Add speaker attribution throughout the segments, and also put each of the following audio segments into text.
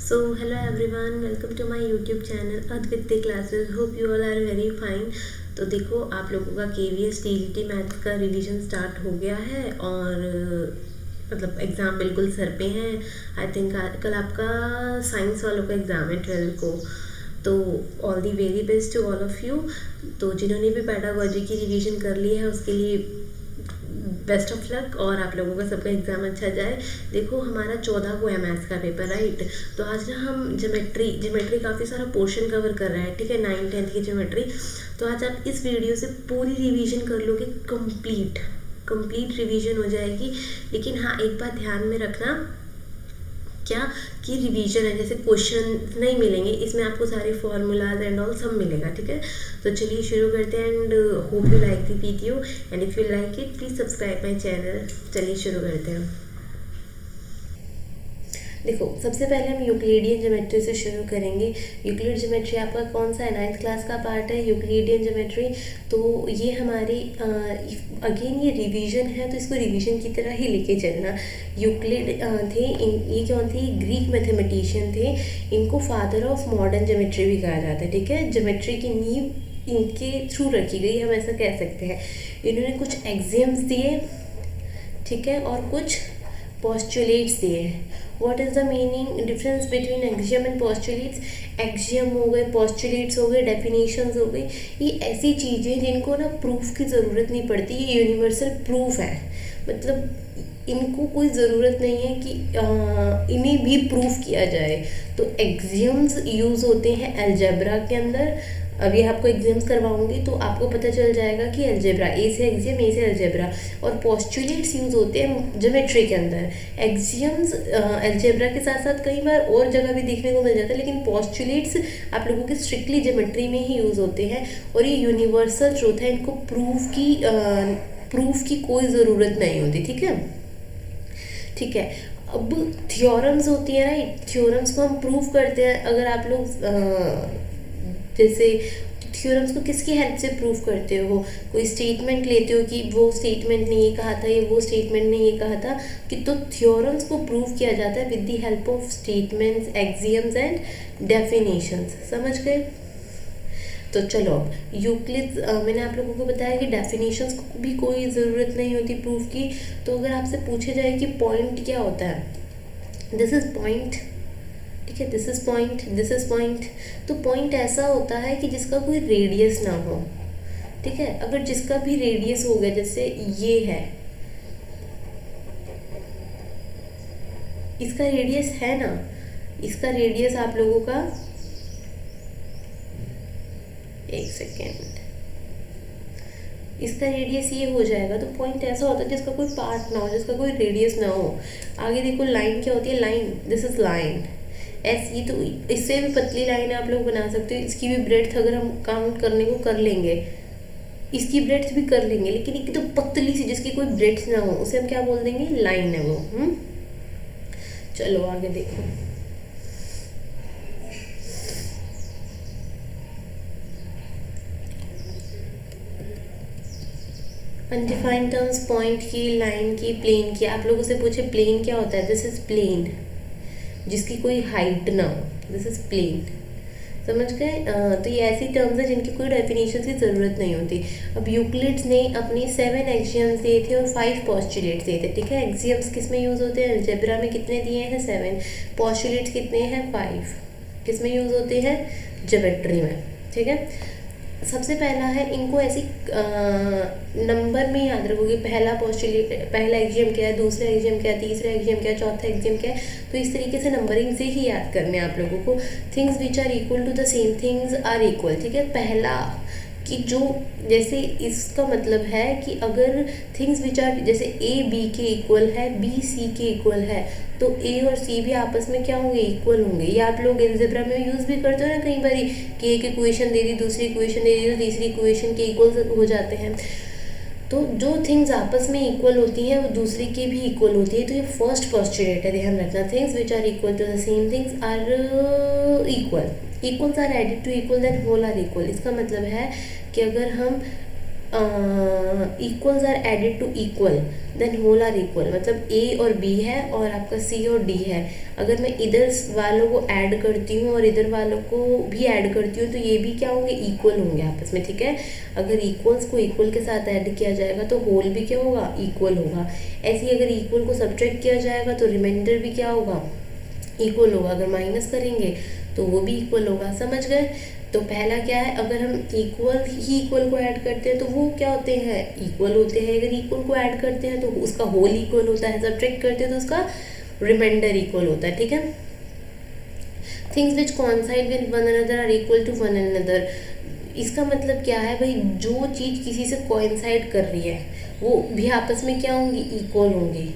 Speaker 1: So hello everyone, welcome to my YouTube channel Advitya Classes. Hope you all are very fine. तो देखो आप लोगों का KVS TGT math का revision start हो गया है और मतलब एग्ज़ाम बिल्कुल सर पे हैं। आई थिंक कल आपका साइंस वालों का एग्ज़ाम है 12 को। तो all the very best to all of you. तो जिन्होंने भी पेडागोजी की रिवीजन कर ली है उसके लिए बेस्ट ऑफ लक और आप लोगों का सबका एग्ज़ाम अच्छा जाए। देखो हमारा 14 को है मैथ्स का पेपर, राइट। तो आज ना हम ज्योमेट्री काफ़ी सारा पोर्शन कवर कर रहे हैं, ठीक है, 9th-10th की ज्योमेट्री। तो आज आप इस वीडियो से पूरी रिवीजन कर लोगे, कंप्लीट रिवीजन हो जाएगी। लेकिन हाँ, एक बात ध्यान में रखना क्या कि रिवीजन है, जैसे क्वेश्चन नहीं मिलेंगे इसमें, आपको सारे फॉर्मूलाज एंड ऑल सब मिलेगा, ठीक है। तो चलिए शुरू करते हैं and hope you like the video and if you like it please subscribe my channel. चलिए शुरू करते हैं। देखो सबसे पहले हम यूक्लिडियन ज्योमेट्री से शुरू करेंगे। यूक्लिड ज्योमेट्री आपका कौन सा है? 9th क्लास का पार्ट है यूक्लिडियन ज्योमेट्री। तो ये हमारी अगेन ये रिवीजन है, तो इसको रिवीजन की तरह ही लेके चलना। यूक्लिड थे ये कौन थे? ग्रीक मैथमेटिशियन थे। इनको फादर ऑफ मॉडर्न ज्योमेट्री भी कहा जाता है, ठीक है। ज्योमेट्री की नींव इनके थ्रू रखी गई, हम ऐसा कह सकते हैं। इन्होंने कुछ एक्सियम्स दिए, ठीक है, और कुछ पोस्टुलेट्स दिए। What is the meaning difference between axiom and postulates? Axiom हो गए, पोस्टुलेट्स हो गए, डेफिनेशंस हो गई, ये ऐसी चीज़ें जिनको ना प्रूफ की ज़रूरत नहीं पड़ती, ये यूनिवर्सल प्रूफ है। मतलब इनको कोई ज़रूरत नहीं है कि इन्हें भी प्रूफ किया जाए। तो एक्सियम्स यूज़ होते हैं अलजेब्रा के अंदर। अभी आपको एग्जाम्स करवाऊंगी तो आपको पता चल जाएगा कि अलजेब्रा, ए से एक्सियम, ए से अलजेब्रा। और पोस्टुलेट्स यूज़ होते हैं ज्योमेट्री के अंदर। एक्सियम्स अलजेब्रा के साथ साथ कई बार और जगह भी देखने को मिल जाता है, लेकिन पोस्टुलेट्स आप लोगों के स्ट्रिक्टली ज्योमेट्री में ही यूज़ होते हैं। और ये यूनिवर्सल ट्रूथ है, इनको प्रूफ की कोई ज़रूरत नहीं होती, ठीक है, ठीक है। अब थ्योरम्स होती है, राइट। थ्योरम्स को हम प्रूफ करते हैं। अगर आप लोग जैसे थ्योरम्स को किसकी हेल्प से प्रूफ करते हो? कोई स्टेटमेंट लेते हो कि वो स्टेटमेंट ने ये कहा था, ये वो स्टेटमेंट ने ये कहा था, कि तो थ्योरम्स को प्रूफ किया जाता है with the help of statements, axioms and definitions. समझ गए? तो चलो अब यूक्लिड, मैंने आप लोगों को बताया कि डेफिनेशंस को भी कोई ज़रूरत नहीं होती प्रूफ की। तो अगर आपसे पूछे जाए कि पॉइंट क्या होता है, दिस इज़ पॉइंट, ठीक है, this is point, this is point. तो पॉइंट ऐसा होता है कि जिसका कोई रेडियस ना हो, ठीक है। अगर जिसका भी रेडियस हो गया, जैसे ये है, इसका रेडियस है ना, इसका रेडियस आप लोगों का, एक सेकेंड, इसका रेडियस ये हो जाएगा। तो पॉइंट ऐसा होता है जिसका कोई पार्ट ना हो, जिसका कोई रेडियस ना हो। आगे देखो लाइन क्या होती है? Line, this is line. ऐसी तो इससे भी पतली लाइन आप लोग बना सकते हो। इसकी भी ब्रेड्थ अगर हम काउंट करने को कर लेंगे, इसकी ब्रेड्थ भी कर लेंगे, लेकिन एक तो पतली सी जिसकी कोई ब्रेड्थ ना हो, उसे हम क्या बोल देंगे? लाइन है वो। चलो आगे देखो। अनडिफाइंड टर्म्स, पॉइंट की, लाइन की, प्लेन की। आप लोगों से पूछे प्लेन क्या होता है? दिस इज प्लेन, जिसकी कोई हाइट ना हो, दिस इज प्लेन। समझ गए? तो ये ऐसी टर्म्स है जिनकी कोई डेफिनेशन की ज़रूरत नहीं होती। अब यूक्लिड्स ने अपनी 7 एक्सियम्स दिए थे और 5 पोस्टुलेट्स दिए थे, ठीक है। एक्सियम्स किस में यूज़ होते हैं? अलजेब्रा में कितने दिए हैं? 7। पोस्टुलेट्स कितने हैं? 5। किस में यूज़ होते हैं? ज्योमेट्री में, ठीक है। सबसे पहला है, इनको ऐसी नंबर में याद रखोगे। पहला पोस्टुलेट, पहला एक्सियम क्या है, दूसरा एक्सियम क्या है, तीसरा एक्सियम क्या है, चौथा एक्सियम क्या है। तो इस तरीके से नंबरिंग से ही याद करने हैं आप लोगों को। Things which are equal to the same things are equal, ठीक है। पहला कि जो, जैसे इसका मतलब है कि अगर थिंग्स विच आर, जैसे ए बी के इक्वल है, बी सी के इक्वल है, तो ए और सी भी आपस में क्या होंगे? इक्वल होंगे। ये आप लोग अलजेब्रा में यूज़ भी करते हो ना कई बार, कि एक इक्वेशन दे दी, दूसरी इक्वेशन दे दी, तो तीसरी इक्वेशन के इक्वल हो जाते हैं। तो जो थिंग्स आपस में इक्वल होती हैं वो दूसरी की भी इक्वल होती है। तो ये फर्स्ट पोस्टुलेट है, ध्यान रखना। Things which are equal to the same things are equal. Equals are added to equal then whole are equal. इसका मतलब है कि अगर हम equals are added to equal then whole are equal, मतलब ए और बी है और आपका सी और डी है, अगर मैं इधर वालों को ऐड करती हूँ और इधर वालों को भी ऐड करती हूँ तो ये भी क्या होंगे, इक्वल होंगे आपस में, ठीक है। अगर इक्वल्स को इक्वल के साथ ऐड किया जाएगा तो होल भी क्या होगा, इक्वल होगा। ऐसे ही अगर इक्वल को सब्ट्रैक्ट किया जाएगा तो रिमाइंडर भी क्या होगा, इक्वल होगा। अगर माइनस करेंगे तो वो भी इक्वल होगा, समझ गए। तो पहला क्या है, अगर हम इक्वल ही इक्वल को ऐड करते हैं तो वो क्या होते हैं, इक्वल होते हैं। अगर इक्वल को ऐड करते हैं तो उसका होल इक्वल होता है, सब्ट्रैक्ट करते हैं तो उसका रिमाइंडर इक्वल होता है, ठीक है। Things which coincide with one another are equal to one another, इसका मतलब क्या है भाई, जो चीज़ किसी से कॉइंसाइड कर रही है वो भी आपस में क्या होंगी, इक्वल होंगी।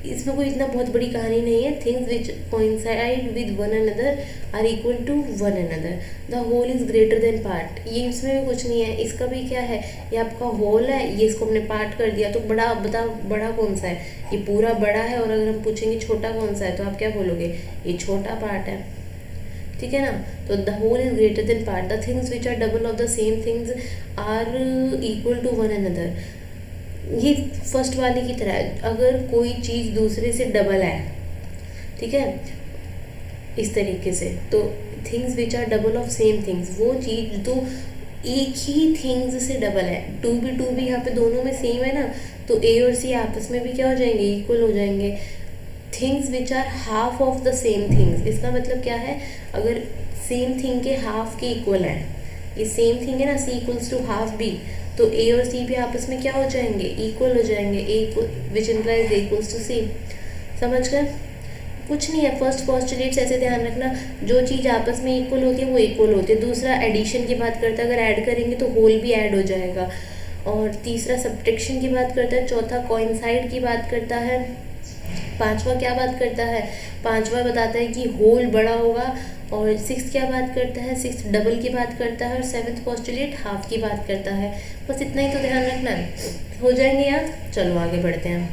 Speaker 1: इसमें कोई इतना बहुत बड़ी कहानी नहीं है। Things which coincide with one another are equal to one another, the whole is greater than part, ये इसमें भी कुछ नहीं है। इसका भी क्या है, ये आपका होल है, ये इसको हमने पार्ट कर दिया तो बड़ा, बताओ बड़ा कौन सा है, ये पूरा बड़ा है। और अगर हम पूछेंगे छोटा कौन सा है तो आप क्या बोलोगे, ये छोटा पार्ट है, ठीक है ना। तो the whole is greater than part, the things which are double of the same things are equal to one another, ये फर्स्ट वाले की तरह है। अगर कोई चीज़ दूसरे से डबल है, ठीक है, इस तरीके से, तो things which are double of same things, वो चीज़ तो एक ही थिंग्स से डबल है, टू भी यहाँ पे दोनों में सेम है ना, तो ए और सी आपस में भी क्या हो जाएंगे, इक्वल हो जाएंगे। Things which are half of the same things, इसका मतलब क्या है, अगर सेम थिंग के हाफ के इक्वल है, ये सेम थिंग है ना, C equals to half B, तो ए और सी भी आपस में क्या हो जाएंगे, इक्वल हो जाएंगे, A which implies A equals to C, समझ गए। कुछ नहीं है, फर्स्ट पोस्टुलेट्स ऐसे ध्यान रखना, जो चीज़ आपस में इक्वल होती है वो इक्वल होती है। दूसरा एडिशन की बात करता है, अगर ऐड करेंगे तो होल भी ऐड हो जाएगा। और तीसरा सब्ट्रैक्शन की बात करता है, चौथा कोइंसाइड की बात करता है, पांचवा क्या बात करता है, पांचवा बताता है कि होल बड़ा होगा। और सिक्स क्या बात करता है, सिक्स डबल की बात करता है। और सेवन्थ पोस्टुलेट हाफ की बात करता है। बस इतना ही तो ध्यान रखना है, हो जाएंगे याद। चलो आगे बढ़ते हैं,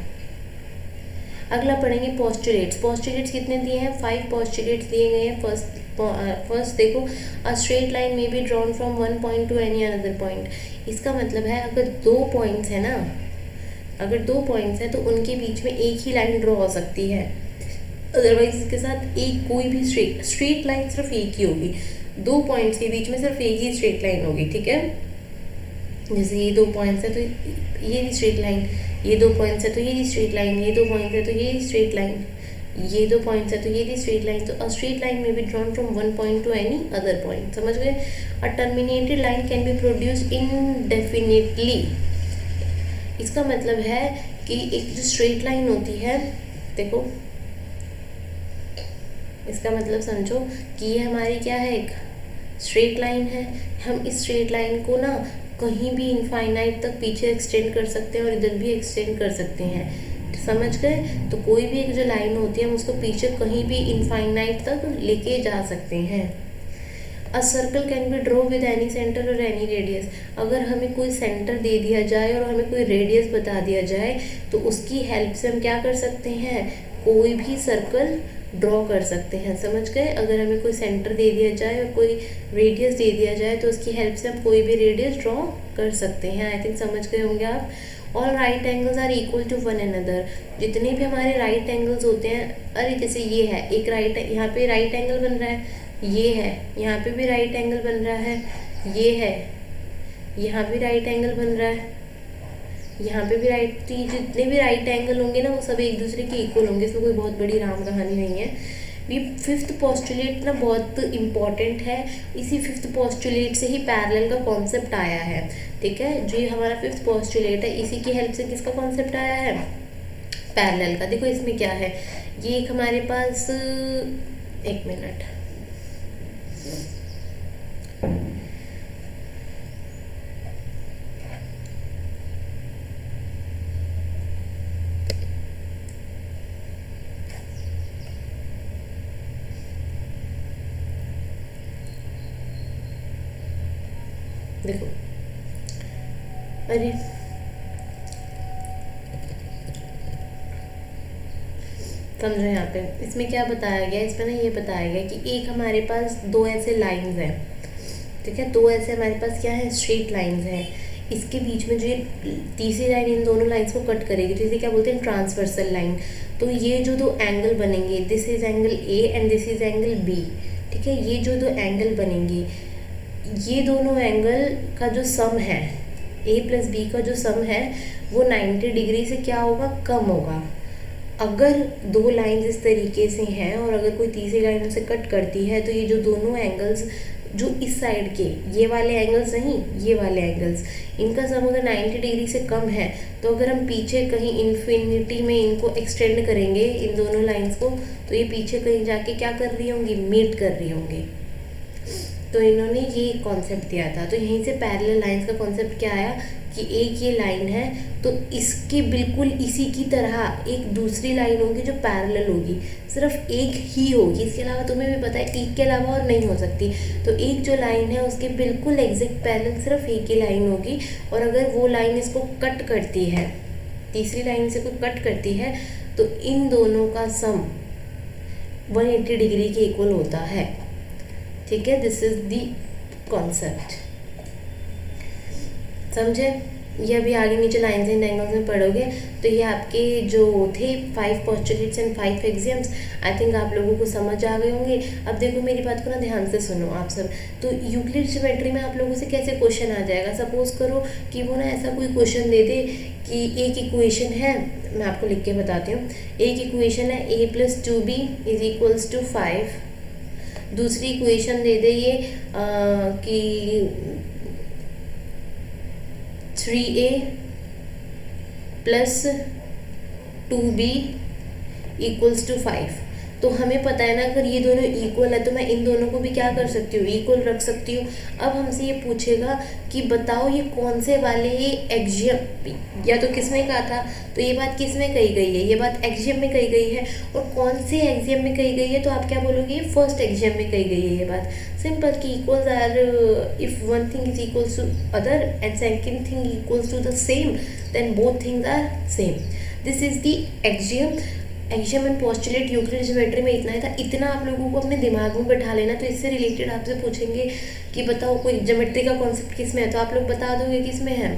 Speaker 1: अगला पढ़ेंगे पोस्टुलेट्स। पोस्टुलेट्स कितने दिए हैं, 5 पोस्टुलेट्स दिए गए हैं। फर्स्ट देखो, अ straight line may be drawn from one point to any another point. इसका मतलब है अगर 2 पॉइंट्स है ना, अगर 2 पॉइंट्स हैं तो उनके बीच में एक ही लाइन ड्रॉ हो सकती है, अदरवाइज इसके साथ एक कोई भी स्ट्रेट लाइन सिर्फ एक ही होगी। 2 पॉइंट्स के बीच में सिर्फ एक ही स्ट्रेट लाइन होगी, ठीक है। जैसे ये 2 पॉइंट्स है तो ये भी स्ट्रेट लाइन, ये 2 पॉइंट्स है तो ये भी स्ट्रेट लाइन, ये 2 पॉइंट्स है तो ये भी स्ट्रेट लाइन, ये 2 पॉइंट्स है तो ये भी स्ट्रेट लाइन। तो a straight line may be drawn from one point to any other point, समझ गए। A terminated line can be produce indefinitely, इसका मतलब है कि एक जो स्ट्रेट लाइन होती है, देखो इसका मतलब समझो कि ये हमारी क्या है, एक स्ट्रेट लाइन है। हम इस स्ट्रेट लाइन को ना कहीं भी इनफाइनाइट तक पीछे एक्सटेंड कर सकते हैं और इधर भी एक्सटेंड कर सकते हैं, समझ गए। तो कोई भी एक जो लाइन होती है हम उसको पीछे कहीं भी इनफाइनाइट तक लेके जा सकते हैं। A circle can be draw with any centre और एनी रेडियस, अगर हमें कोई सेंटर दे दिया जाए और हमें कोई रेडियस बता दिया जाए तो उसकी हेल्प से हम क्या कर सकते हैं, कोई भी सर्कल ड्रॉ कर सकते हैं, समझ गए। अगर हमें कोई सेंटर दे दिया जाए और कोई रेडियस दे दिया जाए तो उसकी हेल्प से हम कोई भी रेडियस ड्रॉ कर सकते हैं। आई थिंक समझ गए होंगे आप। All right angles are equal to one another, जितने भी हमारे राइट एंगल्स होते हैं, अरे जैसे ये है एक राइट, यहाँ पे राइट एंगल बन रहा है, ये है यहाँ पे भी राइट एंगल बन रहा है, ये है यहाँ भी राइट एंगल बन रहा है, यहाँ पे भी राइट, तो ये जितने भी राइट एंगल होंगे ना वो सब एक दूसरे के इक्वल होंगे, इसमें कोई बहुत बड़ी राम कहानी नहीं है। ये 5th पोस्टुलेट ना बहुत इम्पॉर्टेंट है, इसी 5th पोस्टुलेट से ही पैरेलल का कॉन्सेप्ट आया है, ठीक है। जो ये हमारा 5th पोस्टुलेट है इसी की हेल्प से किसका कॉन्सेप्ट आया है, पैरेलल का। देखो इसमें क्या है, ये एक हमारे पास, एक मिनट, देखो, अरे समझो यहाँ पे इसमें क्या बताया गया, इसमें ना ये बताया गया कि एक हमारे पास 2 ऐसे लाइंस हैं, ठीक है, 2 ऐसे हमारे पास क्या है, स्ट्रेट लाइंस हैं। इसके बीच में जो ये तीसरी लाइन इन दोनों लाइंस को कट करेगी, तो इसे क्या बोलते हैं, ट्रांसवर्सल लाइन। तो ये जो दो एंगल बनेंगे, this is angle A and this is angle B, ठीक है। ये जो दो एंगल बनेंगे, ये दोनों एंगल का जो सम है, ए प्लस बी का जो सम है वो 90 डिग्री से क्या होगा, कम होगा। अगर दो लाइंस इस तरीके से हैं और अगर कोई तीसरी लाइन उसे कट करती है, तो ये जो दोनों एंगल्स जो इस साइड के, ये वाले एंगल्स नहीं, ये वाले एंगल्स, इनका सम अगर 90 डिग्री से कम है, तो अगर हम पीछे कहीं इन्फिनिटी में इनको एक्सटेंड करेंगे इन दोनों लाइंस को, तो ये पीछे कहीं जाके क्या कर रही होंगी, मीट कर रही होंगी। तो इन्होंने ये कॉन्सेप्ट दिया था। तो यहीं से पैरेलल लाइंस का कॉन्सेप्ट क्या आया कि एक ये लाइन है तो इसके बिल्कुल इसी की तरह एक दूसरी लाइन होगी जो पैरेलल होगी, सिर्फ एक ही होगी, इसके अलावा तुम्हें भी पता है एक के अलावा और नहीं हो सकती। तो एक जो लाइन है उसके बिल्कुल एग्जैक्ट पैरेलल सिर्फ एक ही लाइन होगी, और अगर वो लाइन इसको कट करती है, तीसरी लाइन से कोई कट करती है, तो इन दोनों का सम 180 डिग्री के इक्वल होता है, ठीक है। दिस इज द कॉन्सेप्ट, समझे। ये अभी आगे नीचे लाइंस एंड एंगल्स में पढ़ोगे। तो ये आपके जो थे 5 postulates and 5 axioms, I think आप लोगों को समझ आ गए होंगे। अब देखो मेरी बात को ना ध्यान से सुनो आप सब। तो यूक्लिड ज्योमेट्री में आप लोगों से कैसे क्वेश्चन आ जाएगा, सपोज करो कि वो ना ऐसा कोई क्वेश्चन दे दे कि एक इक्वेशन है, मैं आपको लिख के बताती हूँ। एक इक्वेशन है a + 2b = 5। दूसरी इक्वेशन दे दे ये कि 3a + 2b = 5। तो हमें पता है ना अगर ये दोनों इक्वल है तो मैं इन दोनों को भी क्या कर सकती हूँ, इक्वल रख सकती हूँ। अब हमसे ये पूछेगा कि बताओ ये कौन से वाले एक्सियम, या तो किसमें कहा था, तो ये बात किस में कही गई है, ये बात एक्सियम में कही गई है। और कौन से एक्सियम में कही गई है, तो आप क्या बोलोगे, ये फर्स्ट एक्सियम में कही गई है। ये बात सिंपल कि equals are if one thing is equals to other and second thing equals to the same, then both things are same. This is the axiom. Axiom and postulate Euclid geometry में इतना ही था। इतना आप लोगों को अपने दिमाग में बैठा लेना। तो इससे रिलेटेड आपसे पूछेंगे कि बताओ कोई ज्योमेट्री का कॉन्सेप्ट किस में है, तो आप लोग बता दोगे किस में है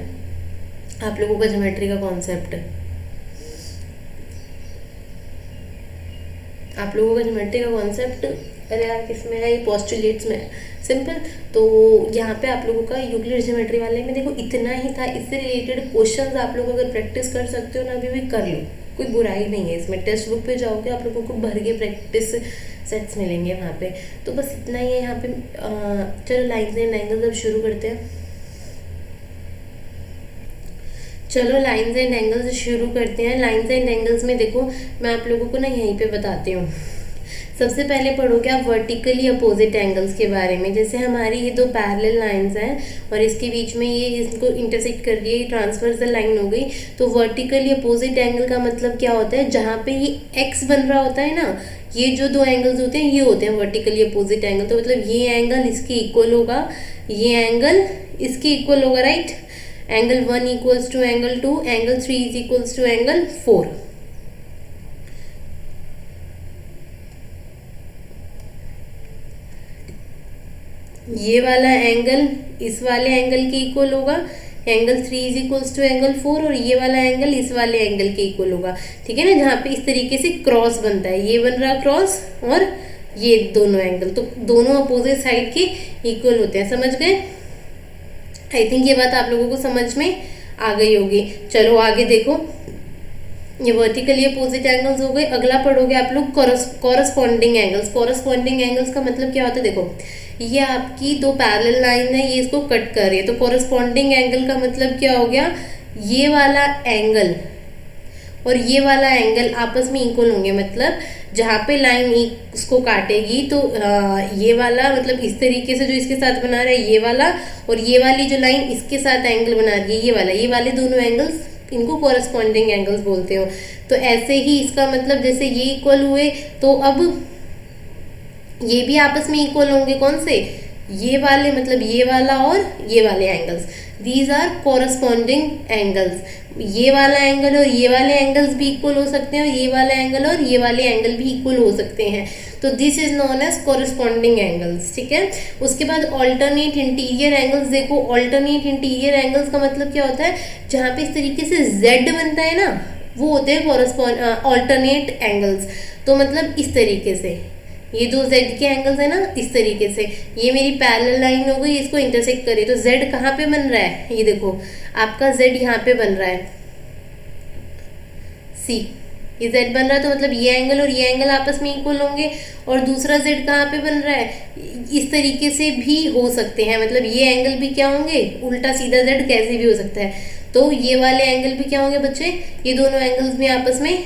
Speaker 1: आप लोगों का ज्योमेट्री का कॉन्सेप्ट। आप लोगों का ज्योमेट्री का कॉन्सेप्ट, अरे यार किस में है, ये पोस्टुलेट्स में है, सिंपल। तो यहाँ पे आप लोगों का यूक्लिड ज्योमेट्री वाले में देखो इतना ही था। इससे रिलेटेड क्वेश्चंस आप लोग अगर प्रैक्टिस कर सकते हो ना, अभी भी कर लो, कोई बुराई नहीं है इसमें। टेक्स्ट बुक पे जाओगे आप लोगों को भर के प्रैक्टिस सेट्स मिलेंगे वहाँ पे। तो बस इतना ही है यहाँ पे। चलो लाइंस एंड एंगल्स अब शुरू करते हैं। चलो लाइंस एंड एंगल्स शुरू करते हैं। लाइंस एंड एंगल्स में देखो मैं आप लोगों को ना यहीं पे बताती हूँ। सबसे पहले पढ़ोगे आप वर्टिकली अपोजिट एंगल्स के बारे में। जैसे हमारी ये दो पैरेलल लाइंस हैं और इसके बीच में ये इसको इंटरसेक्ट कर दिया, ये ट्रांसवर्सल लाइन हो गई। तो वर्टिकली अपोजिट एंगल का मतलब क्या होता है, जहाँ पे ये एक्स बन रहा होता है ना, ये जो दो एंगल्स होते हैं ये होते हैं वर्टिकली अपोजिट एंगल। तो मतलब ये एंगल इसके इक्वल होगा, ये एंगल इसके इक्वल होगा, right. Angle 1 = angle 2, angle 3 = angle 4। ये वाला एंगल इस वाले एंगल के इक्वल होगा, एंगल 3 = एंगल 4, और ये वाला एंगल इस वाले एंगल के इक्वल होगा, ठीक है ना। जहाँ पे इस तरीके से क्रॉस बनता है, ये बन रहा क्रॉस और ये दोनों एंगल, तो दोनों अपोजिट साइड के इक्वल होते हैं। समझ गए? आई थिंक ये बात आप लोगों को समझ में आ गई होगी। चलो आगे देखो, ये वर्टिकली अपोजिट एंगल्स हो गए। अगला पढ़ोगे आप लोग कॉरस्पॉन्डिंग एंगल्स। कॉरस्पॉन्डिंग एंगल्स का मतलब क्या होता है, देखो ये आपकी दो पैरेलल लाइन है, ये इसको कट कर रही है। तो कॉरस्पॉन्डिंग एंगल का मतलब क्या हो गया, ये वाला एंगल और ये वाला एंगल आपस में इक्वल होंगे। मतलब जहाँ पे लाइन इसको काटेगी तो ये वाला मतलब इस तरीके से जो इसके साथ बना रहा है ये वाला, और ये वाली जो लाइन इसके साथ एंगल बना रही है ये वाला, ये वाले दोनों एंगल्स, इनको कॉरस्पॉन्डिंग एंगल्स बोलते हो। तो ऐसे ही इसका मतलब जैसे ये इक्वल हुए तो अब ये भी आपस में इक्वल होंगे। कौन से, ये वाले, मतलब ये वाला और ये वाले angles. These are corresponding angles. ये वाला एंगल और ये वाले एंगल्स भी इक्वल हो सकते हैं और ये वाला एंगल और ये वाले एंगल भी इक्वल हो सकते हैं, तो this is known as corresponding angles. ठीक है, उसके बाद ऑल्टरनेट इंटीरियर एंगल्स। देखो ऑल्टरनेट इंटीरियर एंगल्स का मतलब क्या होता है, जहाँ पे इस तरीके से जेड बनता है ना, वो होते हैं ऑल्टरनेट एंगल्स। तो मतलब इस तरीके से ये दो जेड के एंगल्स है ना, इस तरीके से ये मेरी पैरेलल लाइन हो गई, इसको इंटरसेक्ट करे तो जेड कहाँ पे बन रहा है, ये देखो आपका जेड यहाँ पे बन रहा है, सी ये जेड बन रहा है, तो मतलब ये एंगल और ये एंगल आपस में इक्वल होंगे। और दूसरा जेड कहाँ पे बन रहा है, इस तरीके से भी हो सकते हैं, मतलब ये एंगल भी क्या होंगे, उल्टा सीधा जेड कैसे भी हो सकता है, तो ये वाले एंगल भी क्या होंगे बच्चे, ये दोनों एंगल्स भी आपस में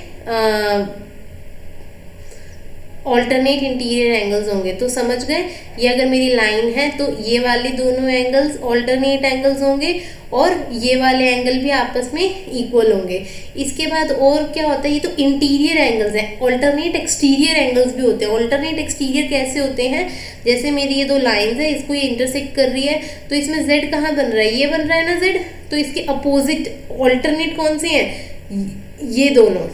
Speaker 1: ऑल्टरनेट इंटीरियर एंगल्स होंगे। तो समझ गए, ये अगर मेरी लाइन है तो ये वाले दोनों एंगल्स ऑल्टरनेट एंगल्स होंगे और ये वाले एंगल भी आपस में इक्वल होंगे। इसके बाद और क्या होता है, ये तो इंटीरियर एंगल्स हैं, ऑल्टरनेट एक्सटीरियर एंगल्स भी होते हैं। ऑल्टरनेट एक्सटीरियर कैसे होते हैं, जैसे मेरी ये दो लाइंस है, इसको ये इंटरसेक्ट कर रही है, तो इसमें जेड कहाँ बन रहा है, ये बन रहा है ना जेड, तो इसके अपोजिट ऑल्टरनेट कौन से हैं, ये दोनों।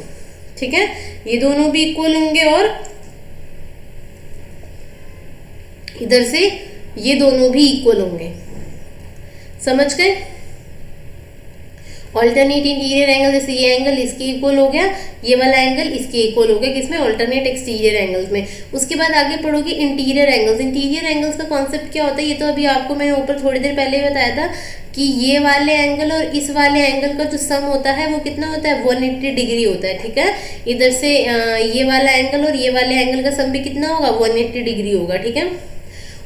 Speaker 1: ठीक है, ये दोनों भी इक्वल होंगे और इधर से ये दोनों भी इक्वल होंगे। समझ गए, ऑल्टरनेट इंटीरियर एंगल, जैसे ये एंगल इसके इक्वल हो गया, ये वाला एंगल इसके इक्वल हो गया, किसमें, ऑल्टरनेट एक्सटीरियर एंगल्स में। उसके बाद आगे पढ़ोगे इंटीरियर एंगल्स। इंटीरियर एंगल्स का कॉन्सेप्ट क्या होता है, ये तो अभी आपको मैंने ऊपर थोड़ी देर पहले ही बताया था कि ये वाले एंगल और इस वाले एंगल का जो सम होता है वो कितना होता है, 180 डिग्री होता है। ठीक है, इधर से ये वाला एंगल और ये वाले एंगल का सम भी कितना होगा, 180 डिग्री होगा। ठीक है,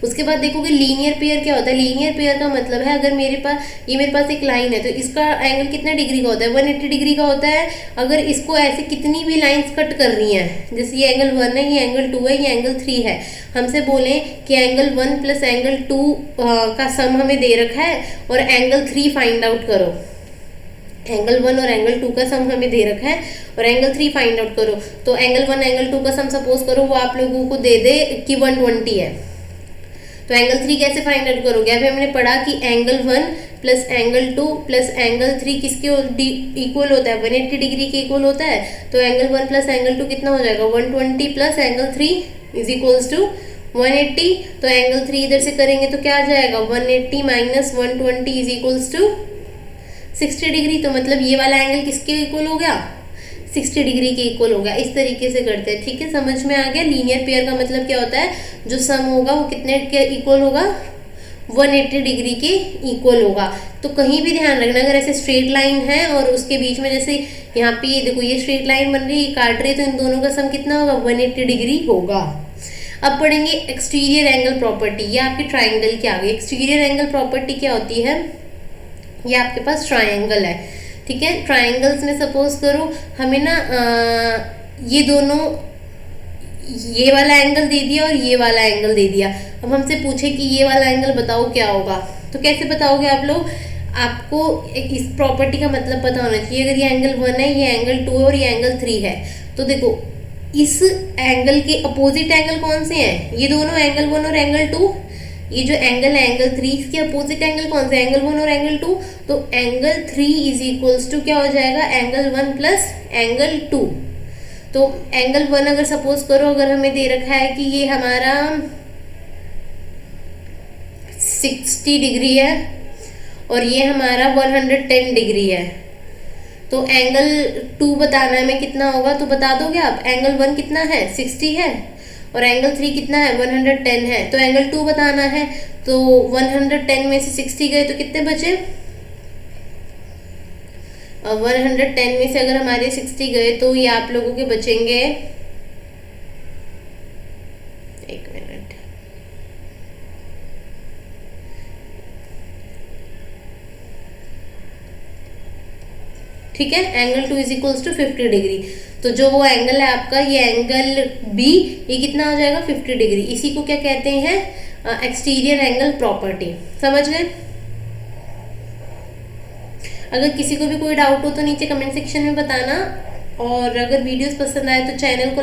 Speaker 1: उसके बाद देखोगे लीनियर पेयर क्या होता है। लीनियर पेयर का मतलब है, अगर मेरे पास एक लाइन है तो इसका एंगल कितना डिग्री का होता है, 180 डिग्री का होता है। अगर इसको ऐसे कितनी भी लाइंस कट कर रही हैं, जैसे ये एंगल 1 है, ये एंगल 2 है, ये एंगल 3 है, हमसे बोलें कि एंगल 1 प्लस एंगल 2 का सम हमें दे रखा है और एंगल 3 फाइंड आउट करो। एंगल 1 और एंगल 2 का सम हमें दे रखा है और एंगल 3 फाइंड आउट करो, तो एंगल 1 एंगल 2 का सम सपोज करो वो आप लोगों को दे दे कि 120 है, तो एंगल 3 कैसे फाइंड आउट करोगे। अभी हमने पढ़ा कि angle 1 plus angle 2 plus angle 3 किसके इक्वल होता है, 180 डिग्री के इक्वल होता है। तो एंगल 1 प्लस एंगल 2 कितना हो जाएगा, 120 plus angle 3 is equals to 180। तो एंगल 3 इधर से करेंगे तो क्या आ जाएगा, 180 minus 120 is equals to 60 degree. तो मतलब ये वाला एंगल किसके इक्वल हो गया, 60 डिग्री के इक्वल हो गया। इस तरीके से करते हैं। ठीक है, समझ में आ गया। लीनियर पेयर का मतलब क्या होता है, जो सम होगा वो कितने के इक्वल होगा, 180 डिग्री के इक्वल होगा। तो कहीं भी ध्यान रखना, अगर ऐसे स्ट्रेट लाइन है और उसके बीच में जैसे यहाँ पे ये देखो ये स्ट्रेट लाइन बन रही है, काट रही है, तो इन दोनों का सम कितना होगा, 180 डिग्री होगा। अब पढ़ेंगे एक्सटीरियर एंगल प्रॉपर्टी। ये आपके ट्राइंगल की आ गई। एक्सटीरियर एंगल प्रॉपर्टी क्या होती है, ये आपके पास ट्राइंगल है। ठीक है, ट्राइंगल्स में सपोज करो हमें ना ये दोनों, ये वाला एंगल दे दिया और ये वाला एंगल दे दिया। अब हमसे पूछे कि ये वाला एंगल बताओ क्या होगा, तो कैसे बताओगे आप लोग, आपको इस प्रॉपर्टी का मतलब पता होना चाहिए। अगर ये एंगल 1 है, ये एंगल 2 है और ये एंगल 3 है, तो देखो इस एंगल के अपोजिट एंगल कौन से हैं, ये दोनों एंगल 1 और एंगल 2। ये जो एंगल है एंगल 3, इसके अपोजिट एंगल कौन से, एंगल 1 और एंगल 2। तो एंगल 3 इज इक्वल्स टू क्या हो जाएगा, एंगल 1 प्लस एंगल 2। तो एंगल 1 अगर सपोज करो, अगर हमें दे रखा है कि ये हमारा 60 डिग्री है और ये हमारा 110 डिग्री है, तो एंगल 2 बताना है हमें कितना होगा, तो बता दोगे आप। एंगल 1 कितना है, 60 है, और एंगल 3 कितना है, 110 है। तो एंगल 2 बताना है, तो 110 में से 60 गए तो कितने बचे, 110 में से अगर हमारे 60 गए तो ये आप लोगों के बचेंगे, एक मिनट, ठीक है। Angle 2 is equals to 50 degree. तो जो वो एंगल है आपका, ये एंगल बी, ये कितना हो जाएगा, 50 डिग्री। इसी को क्या कहते हैं, एक्सटीरियर एंगल प्रॉपर्टी। समझ गए। अगर किसी को भी कोई डाउट हो तो नीचे कमेंट सेक्शन में बताना। और अगर वीडियोस पसंद आए तो चैनल को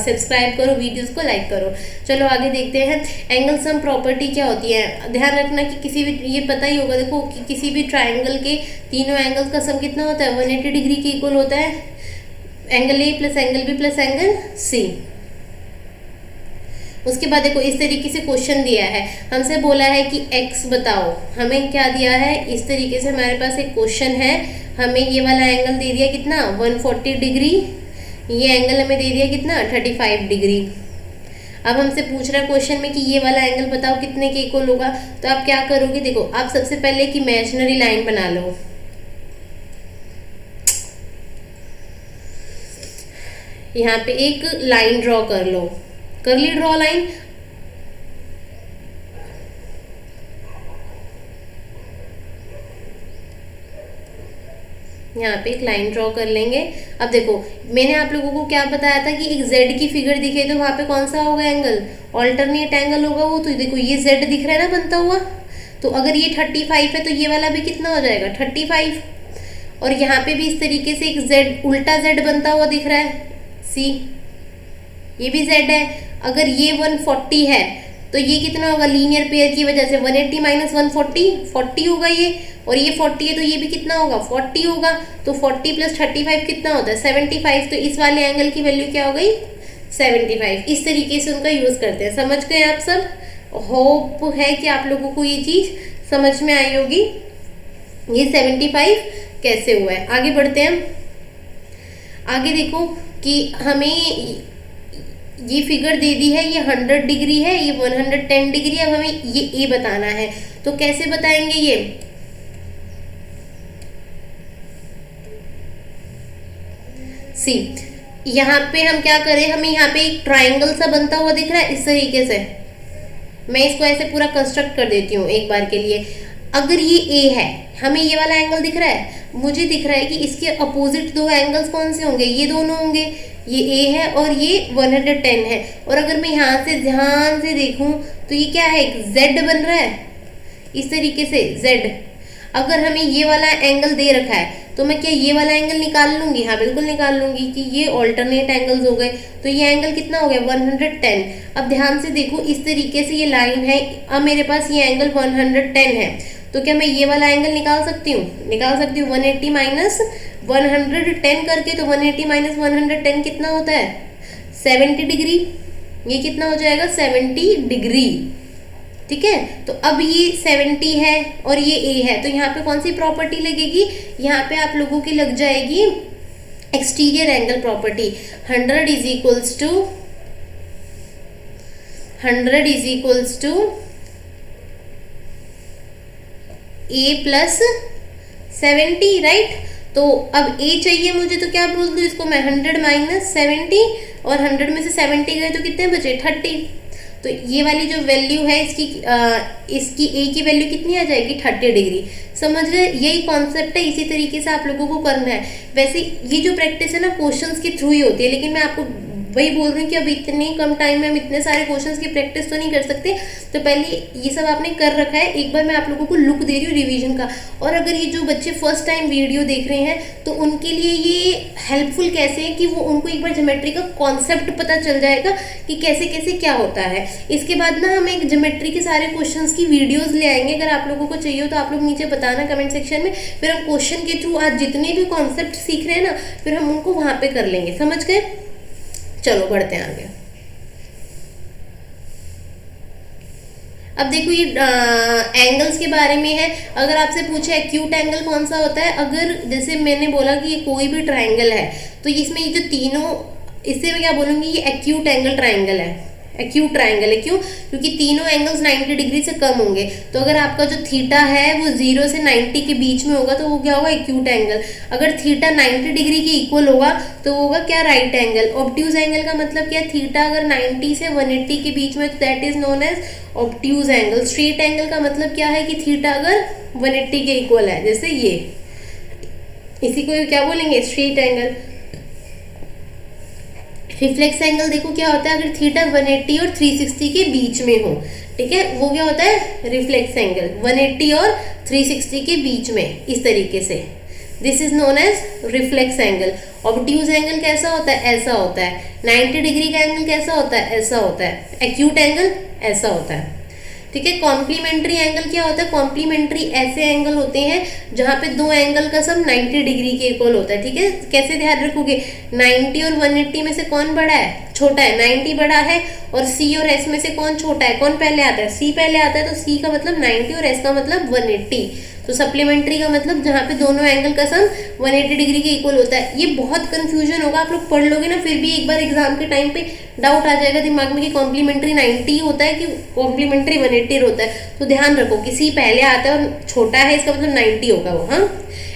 Speaker 1: सब्सक्राइब करो, वीडियोस को लाइक करो। चलो आगे देखते हैं एंगल सम प्रॉपर्टी क्या होती है। ध्यान रखना कि किसी भी, ये पता ही होगा देखो कि किसी भी ट्राइंगल के तीनों एंगल्स का सम कितना होता है, 180 डिग्री के इक्वल होता है। Angle A plus angle B plus angle C. उसके बाद देखो इस तरीके से क्वेश्चन दिया है, हमसे बोला है कि x बताओ। हमें क्या दिया है, इस तरीके से हमारे पास एक क्वेश्चन है, हमें ये वाला एंगल दे दिया कितना 140 डिग्री, ये एंगल हमें दे दिया कितना 35 डिग्री। अब हमसे पूछ रहा है क्वेश्चन में कि ये वाला एंगल बताओ कितने के इक्वल होगा। तो आप क्या करोगे, देखो आप सबसे पहले एक इमेजिनरी लाइन बना लो। यहाँ पे एक लाइन ड्रॉ कर लो, कर ली ड्रॉ लाइन। यहाँ पे एक लाइन ड्रॉ कर लेंगे। अब देखो मैंने आप लोगों को क्या बताया था कि एक z की फिगर दिखे तो वहां पे कौन सा होगा एंगल, ऑल्टरनेट एंगल होगा वो। तो देखो ये z दिख रहा है ना बनता हुआ, तो अगर ये 35 है तो ये वाला भी कितना हो जाएगा 35। और यहाँ पे भी इस तरीके से एक z उल्टा z बनता हुआ दिख रहा है c, ये भी z है। अगर ये 140 है तो ये कितना होगा, लीनियर पेयर की वजह से 180 माइनस 140 40 होगा ये, और ये 40 है तो ये भी कितना होगा 40 होगा। तो 40 प्लस 35 कितना होता है 75। तो इस वाले एंगल की वैल्यू क्या हो गई 75। इस तरीके से उनका यूज करते हैं। समझ गए आप सब? होप है कि आप लोगों को ये चीज समझ में आई होगी, ये 75 कैसे हुआ है। आगे बढ़ते हैं। आगे देखो कि हमें ये फिगर दे दी है, ये 100 डिग्री है, ये 110 डिग्री। अब हमें ये ए बताना है, तो कैसे बताएंगे ये, सी। यहाँ पे हम क्या करें, हमें यहाँ पे एक ट्राइंगल सा बनता हुआ दिख रहा है इस तरीके से। मैं इसको ऐसे पूरा कंस्ट्रक्ट कर देती हूँ एक बार के लिए। अगर ये ए है, हमें ये वाला एंगल दिख रहा है, मुझे दिख रहा है कि इसके अपोजिट दो एंगल्स कौन से होंगे, ये दोनों होंगे। ये ए है और ये 110 है। और अगर मैं यहाँ से ध्यान से देखूं तो ये क्या है, एक जेड बन रहा है इस तरीके से जेड। अगर हमें ये वाला एंगल दे रखा है तो मैं क्या ये वाला एंगल निकाल लूंगी, हाँ बिल्कुल निकाल लूंगी कि ये ऑल्टरनेट एंगल्स हो गए। तो ये एंगल कितना हो गया 110। अब ध्यान से देखो इस तरीके से ये लाइन है, अब मेरे पास ये एंगल 110 है, तो क्या मैं ये वाला एंगल निकाल सकती हूँ, निकाल सकती हूँ 180 माइनस 110 करके। तो 180 माइनस 110 कितना होता है 70 डिग्री। ये कितना हो जाएगा 70 डिग्री, ठीक है। तो अब ये 70 है और ये ए है, तो यहाँ पे कौन सी प्रॉपर्टी लगेगी, यहाँ पे आप लोगों की लग जाएगी exterior angle property. 100 is equals to 100 is equals to A plus 70, right. तो अब ए चाहिए मुझे, तो क्या बोल दूँ इसको मैं 100 माइनस 70, और 100 में से 70 गए तो कितने बचे 30। तो ये वाली जो वैल्यू है इसकी ए की वैल्यू कितनी आ जाएगी 30 डिग्री। समझ गए, यही कॉन्सेप्ट है, इसी तरीके से आप लोगों को करना है। वैसे ये जो प्रैक्टिस है ना क्वेश्चंस के थ्रू ही होती है, लेकिन मैं आपको वही बोल रही हूँ कि अब इतने कम टाइम में हम इतने सारे क्वेश्चंस की प्रैक्टिस तो नहीं कर सकते। तो पहले ये सब आपने कर रखा है, एक बार मैं आप लोगों को लुक दे रही हूँ रिवीजन का। और अगर ये जो बच्चे फर्स्ट टाइम वीडियो देख रहे हैं तो उनके लिए ये हेल्पफुल कैसे है कि वो उनको एक बार ज्योमेट्री का कॉन्सेप्ट पता चल जाएगा कि कैसे कैसे क्या होता है। इसके बाद ना हम एक ज्योमेट्री के सारे क्वेश्चन की वीडियोज ले आएंगे, अगर आप लोगों को चाहिए हो तो आप लोग नीचे बताना कमेंट सेक्शन में। फिर हम क्वेश्चन के थ्रू आज जितने भी कॉन्सेप्ट सीख रहे हैं ना, फिर हम उनको वहां पे कर लेंगे। समझ गए? चलो बढ़ते हैं आगे। अब देखो ये एंगल्स के बारे में है। अगर आपसे पूछे एक्यूट एंगल कौन सा होता है, अगर जैसे मैंने बोला कि ये कोई भी ट्राइंगल है तो इसमें ये जो तीनों, इससे मैं क्या बोलूँगी, ये एक्यूट एंगल ट्राइंगल है। एक्यूट ट्राइंगल है क्यों, क्योंकि तीनों एंगल्स 90 डिग्री से कम होंगे। तो अगर आपका जो थीटा है वो 0 से 90 के बीच में होगा तो वो क्या होगा एक्यूट एंगल। अगर थीटा 90 डिग्री के इक्वल होगा तो वो होगा क्या राइट एंगल। ऑब्ट्यूज एंगल का मतलब क्या, थीटा अगर 90 से 180 के बीच में, that is known as obtuse angle. Straight angle का मतलब क्या है कि थीटा अगर 180 के इक्वल है, जैसे ये, इसी को क्या बोलेंगे स्ट्रेट एंगल। रिफ्लेक्स एंगल देखो क्या होता है, अगर थीटा 180 और 360 के बीच में हो, ठीक है, वो क्या होता है रिफ्लेक्स एंगल। 180 और 360 के बीच में, इस तरीके से this is known as reflex angle. Obtuse angle कैसा होता है, ऐसा होता है। 90 डिग्री का एंगल कैसा होता है, ऐसा होता है। एक्यूट एंगल ऐसा होता है, ठीक है। कॉम्प्लीमेंट्री एंगल क्या होता है, कॉम्प्लीमेंट्री ऐसे एंगल होते हैं जहां पे दो एंगल का सम 90 डिग्री के इक्वल होता है, ठीक है। कैसे ध्यान रखोगे, 90 और 180 में से कौन बड़ा है, छोटा है, 90 बड़ा है, और C और S में से कौन छोटा है, कौन पहले आता है, C पहले आता है, तो C का मतलब 90 और S का मतलब 180। तो सप्लीमेंट्री का मतलब जहाँ पे दोनों एंगल का सम 180 डिग्री के इक्वल होता है। ये बहुत कंफ्यूजन होगा, आप लोग पढ़ लोगे ना, फिर भी एक बार एग्जाम के टाइम पे डाउट आ जाएगा दिमाग में कि कॉम्प्लीमेंट्री 90 होता है कि कॉम्प्लीमेंट्री 180 होता है। तो ध्यान रखो कि C पहले आता है और छोटा है, इसका मतलब 90 होगा वो। हाँ,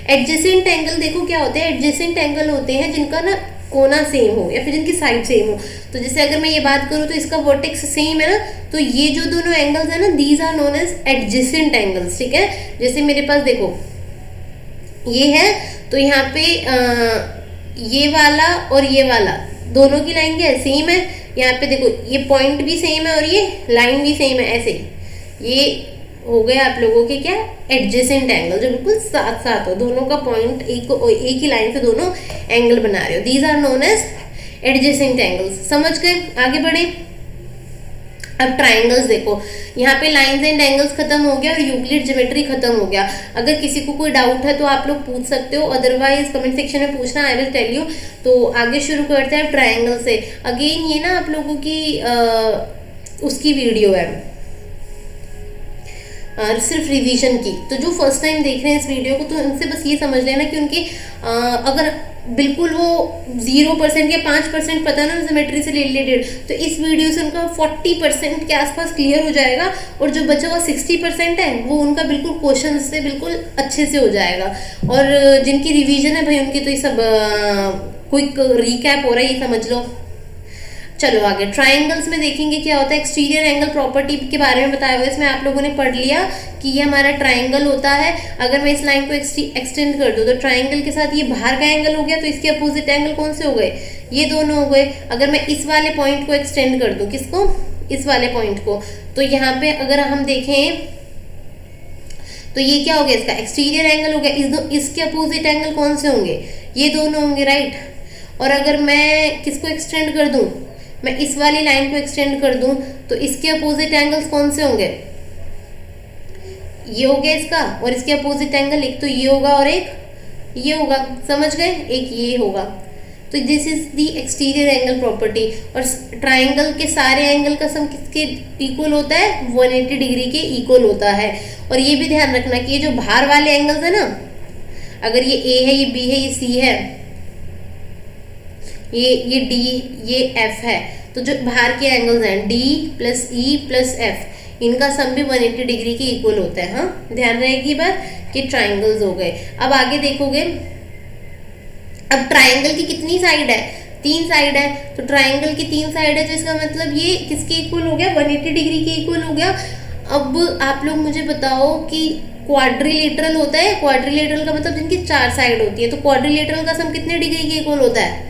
Speaker 1: एडजेसेंट एंगल देखो क्या होते हैं, एडजेसेंट एंगल होते हैं जिनका ना कोना सेम हो या फिर जिनकी साइड सेम हो। तो जैसे अगर मैं ये बात करूँ तो इसका वर्टेक्स सेम है ना, तो ये जो दोनों एंगल्स है ना, these are known as adjacent angles, ठीक है। जैसे मेरे पास देखो ये है, तो यहाँ पे ये वाला और ये वाला दोनों की लाइन क्या है, सेम है। यहाँ पे देखो ये पॉइंट भी सेम है और ये लाइन भी सेम है, ऐसे ये हो गए आप लोगों के क्या, एडजेसेंट एंगल, जो बिल्कुल साथ साथ हो, दोनों का पॉइंट एक ही लाइन से दोनों एंगल बना रहे हो। These are known as adjacent angles. समझ गए, आगे बढ़े। अब ट्राइंगल्स देखो, यहाँ पे लाइंस एंड एंगल्स खत्म हो गया और यूक्लिड ज्योमेट्री खत्म हो गया। अगर किसी को कोई डाउट है तो आप लोग पूछ सकते हो, अदरवाइज कमेंट सेक्शन में पूछना, आई विल टेल यू। तो आगे शुरू करते हैं ट्राइंगल से। अगेन ये ना आप लोगों की उसकी वीडियो है, सिर्फ रिवीजन की। तो जो फर्स्ट टाइम देख रहे हैं इस वीडियो को, तो उनसे बस ये समझ लेना कि उनकी अगर बिल्कुल वो 0% या 5% पता ना ज्योमेट्री से रिलेटेड, तो इस वीडियो से उनका 40% के आसपास क्लियर हो जाएगा, और जो बचा हुआ 60% है वो उनका बिल्कुल क्वेश्चन से बिल्कुल अच्छे से हो जाएगा। और जिनकी रिवीजन है भाई उनकी तो ये सब क्विक रिकैप हो रहा है, ये समझ लो। चलो आगे ट्राइंगल्स में देखेंगे क्या होता है। एक्सटीरियर एंगल प्रॉपर्टी के बारे में बताया हुआ है, इसमें आप लोगों ने पढ़ लिया कि ये हमारा ट्राइंगल होता है। अगर मैं इस लाइन को एक्सटेंड कर दूं तो ट्राइंगल के साथ ये बाहर का एंगल हो गया, तो इसके अपोजिट एंगल कौन से हो गए, ये दोनों हो गए। अगर मैं इस वाले पॉइंट को एक्सटेंड कर दूं, किसको, इस वाले पॉइंट को, तो यहाँ पे अगर हम देखें तो ये क्या हो गया, इसका एक्सटीरियर एंगल हो गया। इसके अपोजिट एंगल कौन से होंगे, ये दोनों होंगे, राइट। और अगर मैं किसको एक्सटेंड कर दूं, मैं इस वाली लाइन को एक्सटेंड कर दूं, तो इसके अपोजिट एंगल्स कौन से होंगे, ये हो गया इसका, और इसके अपोजिट एंगल एक तो ये होगा और एक ये होगा, समझ गए, एक ये होगा। तो this is the exterior angle property. और ट्राइंगल के सारे एंगल का सम किसके इक्वल होता है, 180 डिग्री के इक्वल होता है। और ये भी ध्यान रखना कि ये जो बाहर वाले एंगल्स है ना, अगर ये A है, ये B है, ये C है, ये D, ये F है, तो जो बाहर के एंगल्स हैं D plus E plus F, इनका सम भी 180 डिग्री के इक्वल होता है। हाँ, ध्यान रहेगी बात कि ट्राइंगल्स हो गए। अब आगे देखोगे, अब ट्राइंगल की कितनी साइड है, 3 साइड है। तो ट्राइंगल की 3 साइड है, तो इसका मतलब ये किसके इक्वल हो गया, 180 डिग्री के इक्वल हो गया। अब आप लोग मुझे बताओ कि क्वाड्रिलेटरल होता है, क्वाड्रिलेटरल का मतलब जिनकी 4 साइड होती है, तो क्वाड्रिलेटरल का सम कितने डिग्री के इक्वल होता है,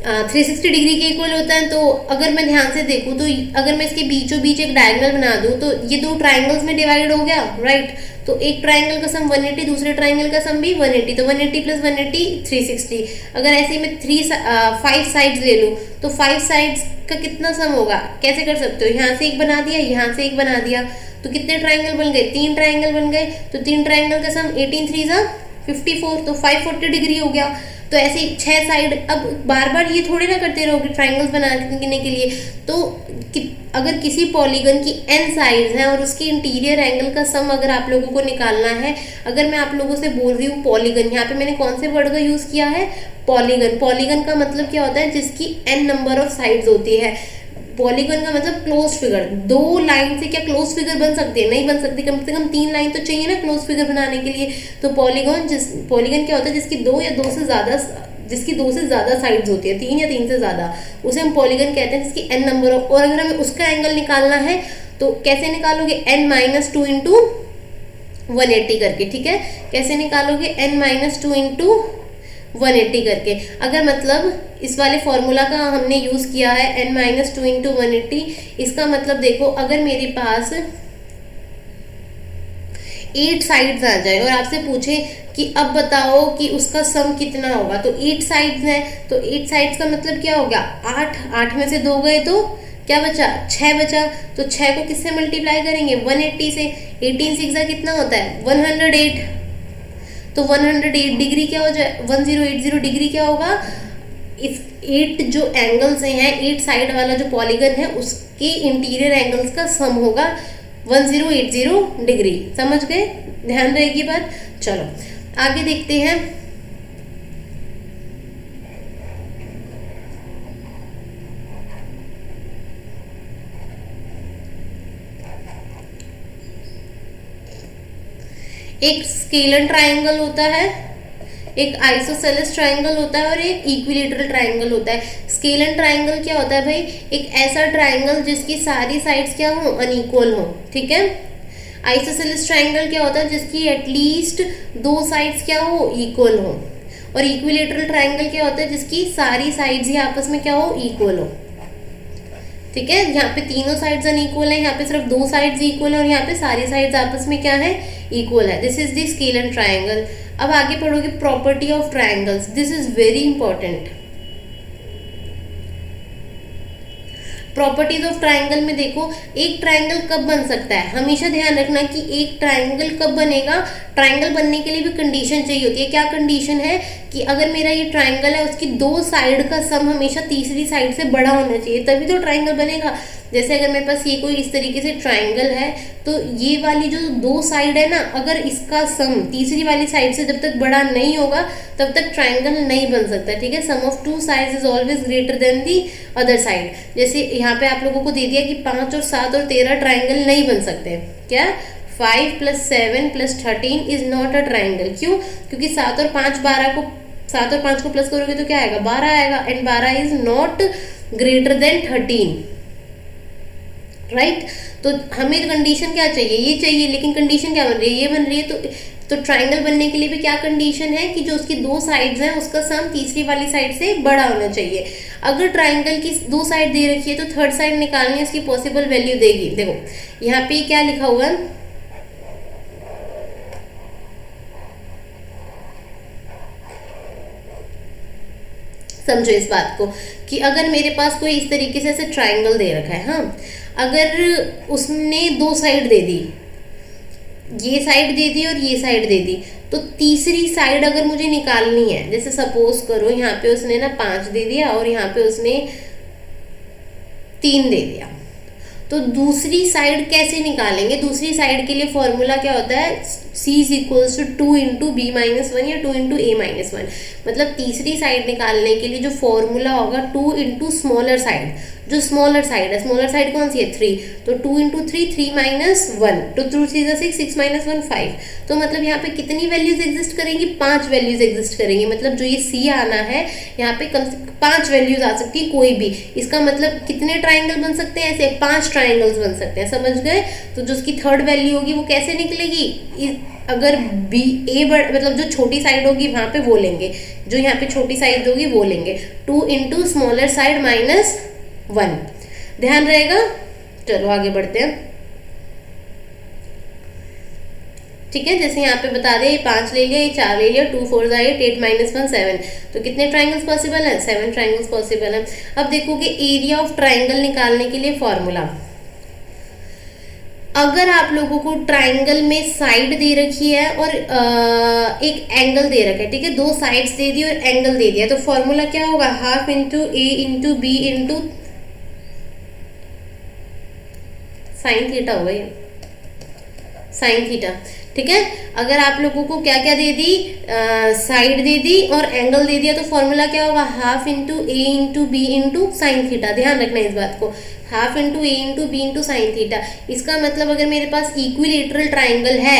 Speaker 1: 360 डिग्री के इक्वल होता है। तो अगर मैं ध्यान से देखूं, तो अगर मैं इसके बीचों बीच एक डायगोनल बना दूं, तो ये 2 ट्राइंगल्स में डिवाइड हो गया, राइट। तो एक ट्राइंगल का सम 180, दूसरे ट्राइंगल का सम भी 180, तो 180 प्लस 180 360। अगर ऐसे में 5 साइड्स ले लूँ, तो 5 साइड्स का कितना सम होगा, कैसे कर सकते हो, यहाँ से एक बना दिया, यहाँ से एक बना दिया, तो कितने ट्राइंगल बन गए, 3 ट्राइंगल बन गए। तो 3 ट्राइंगल का सम 18 3 54, तो 540 डिग्री हो गया। तो ऐसे 6 साइड, अब बार बार ये थोड़ी ना करते रहोगे ट्राइंगल्स बनाने के लिए। तो अगर किसी पॉलीगन की n साइड्स हैं और उसकी इंटीरियर एंगल का सम अगर आप लोगों को निकालना है, अगर मैं आप लोगों से बोल रही हूँ पॉलीगन, यहाँ पे मैंने कौन से वर्ड का यूज किया है, पॉलीगन। पॉलीगन का मतलब क्या होता है, जिसकी n नंबर ऑफ साइड्स होती है। पॉलीगन का मतलब क्लोज फिगर। 2 लाइन से क्या क्लोज फिगर बन सकती है, नहीं बन सकती, कम से कम 3 लाइन तो चाहिए ना क्लोज फिगर बनाने के लिए। तो पॉलीगन क्या होता है, जिसकी 2 या 2 से ज़्यादा साइड्स होती है, 3 या 3 से ज़्यादा, उसे हम पॉलीगन कहते हैं, जिसकी n नंबर ऑफ। और अगर हमें उसका एंगल निकालना है तो कैसे निकालोगे, n-2 इंटू 180 करके, ठीक है। कैसे निकालोगे, n-2 इंटू 180 करके। अगर मतलब इस वाले फॉर्मूला का हमने यूज़ किया है n-2 इंटू 180, इसका मतलब देखो, अगर मेरे पास 8 साइड्स आ जाए और आपसे पूछे कि अब बताओ कि उसका सम कितना होगा, तो 8 साइड्स है, तो 8 साइड्स का मतलब क्या हो गया 8, 8 में से 2 गए तो क्या बचा 6 बचा, तो 6 को किससे मल्टीप्लाई करेंगे 180 से, 18 6 कितना होता है 108, तो 108 डिग्री क्या हो जाए 1080 डिग्री क्या होगा, इस 8 जो एंगल्स हैं 8 साइड वाला जो पॉलीगन है उसके इंटीरियर एंगल्स का सम होगा 1080 डिग्री। समझ गए, ध्यान रहेगी बात। चलो आगे देखते हैं। एक स्केलर ट्राइंगल होता है, एक आइसोसेलेस ट्राइंगल होता है और एक इक्विलेटरल ट्राइंगल होता है। स्केलर ट्राइंगल क्या होता है भाई, एक ऐसा ट्राइंगल जिसकी सारी साइड्स क्या हो अनइक्वल हो, ठीक है। आइसोसेलेस ट्राइंगल क्या होता है, जिसकी एटलीस्ट 2 साइड्स क्या हो इक्वल हो, और इक्विलेटरल ट्राइंगल क्या होता है, जिसकी सारी साइड्स ही आपस में क्या हो इक्वल हो, ठीक है। यहाँ पे तीनों साइड्स अनइक्वल है, यहाँ पे सिर्फ 2 साइड्स इक्वल है और यहाँ पे सारी साइड्स आपस में क्या है इक्वल है। This is the scalar triangle. अब आगे पढ़ोगे property of triangles, this is very important. Properties of triangle में देखो, एक ट्राइंगल कब बन सकता है, हमेशा ध्यान रखना कि एक ट्राइंगल कब बनेगा, ट्राइंगल बनने के लिए भी कंडीशन चाहिए होती है। क्या कंडीशन है कि अगर मेरा ये ट्राइंगल है उसकी 2 साइड का सम हमेशा तीसरी साइड से बड़ा होना चाहिए, तभी तो ट्राइंगल बनेगा। जैसे अगर मेरे पास ये कोई इस तरीके से ट्राइंगल है, तो ये वाली जो 2 साइड है ना, अगर इसका सम तीसरी वाली साइड से जब तक बड़ा नहीं होगा तब तक ट्राइंगल नहीं बन सकता, ठीक है। Sum of 2 sides is always greater than the other side. जैसे यहाँ पे आप लोगों को दे दिया कि 5 और 7 और 13 ट्राइंगल नहीं बन सकते, क्या 5 + 7 + 13 इज नॉट अ ट्राइंगल। क्यों, क्योंकि 7 और 5 को प्लस करोगे तो क्या आएगा 12 आएगा, and 12 is not greater than 13, right. तो हमें कंडीशन क्या चाहिए, ये चाहिए, लेकिन कंडीशन क्या बन रही है, ये बन रही है। तो ट्राइंगल बनने के लिए भी क्या कंडीशन है कि जो उसकी 2 साइड्स हैं उसका सम तीसरी वाली साइड से बड़ा होना चाहिए। अगर ट्राइंगल की 2 साइड दे रखी है तो थर्ड साइड निकालनी है, उसकी पॉसिबल वैल्यू देगी। देखो यहाँ पे क्या लिखा हुआ है, समझो इस बात को कि अगर मेरे पास कोई इस तरीके से ऐसे ट्राइंगल दे रखा है, हाँ, अगर उसने 2 साइड दे दी, ये साइड दे दी और ये साइड दे दी, तो तीसरी साइड अगर मुझे निकालनी है, जैसे सपोज करो यहाँ पे उसने ना 5 दे दिया और यहाँ पे उसने 3 दे दिया, तो दूसरी साइड कैसे निकालेंगे। दूसरी साइड के लिए फॉर्मूला क्या होता है, C = 2 × B - 1 या 2 × A - 1। मतलब तीसरी साइड निकालने के लिए जो फॉर्मूला होगा 2 × स्मॉलर साइड, जो स्मॉलर साइड है, स्मॉलर साइड कौन सी है 3, तो 2 × 3 3 - 1, तो 2 3 = 6 6 - 1 5। तो मतलब यहाँ पे कितनी वैल्यूज एग्जिस्ट करेंगी, 5 वैल्यूज एग्जिस्ट करेंगी। मतलब जो ये C आना है यहाँ पे कम से 5 वैल्यूज आ सकती है कोई भी। इसका मतलब कितने ट्राइंगल बन सकते हैं, ऐसे 5 ट्राइंगल्स बन सकते हैं, समझ गए। तो जो उसकी थर्ड वैल्यू होगी वो कैसे निकलेगी, अगर मतलब जो छोटी साइड होगी वहां पे वो लेंगे, जो यहाँ पे छोटी साइड होगी वो लेंगे, 2 × स्मॉलर साइड -1, ध्यान रहेगा। चलो आगे बढ़ते हैं, ठीक है। जैसे यहाँ पे बता दे 5 ले लिया, ये 4 ले लिया, 2 4 8 8 - 1 7, तो कितने ट्राइंगल्स पॉसिबल है, 7 ट्राइंगल्स पॉसिबल है। अब देखो कि एरिया ऑफ ट्राइंगल निकालने के लिए फॉर्मूला, अगर आप लोगों को ट्राइंगल में साइड दे रखी है और एक एंगल दे रखा है, ठीक है, 2 साइड्स दे दी और एंगल दे दिया, तो फॉर्मूला क्या होगा, ½ × A × B × sin थीटा होगा, ये sin थीटा, ठीक है। अगर आप लोगों को क्या क्या दे दी, साइड दे दी और एंगल दे दिया, तो फॉर्मूला क्या होगा, ½ × A × B × sin थीटा। ध्यान रखना इस बात को, ½ × A × B × sin थीटा। इसका मतलब अगर मेरे पास इक्विलेटरल ट्राइंगल है,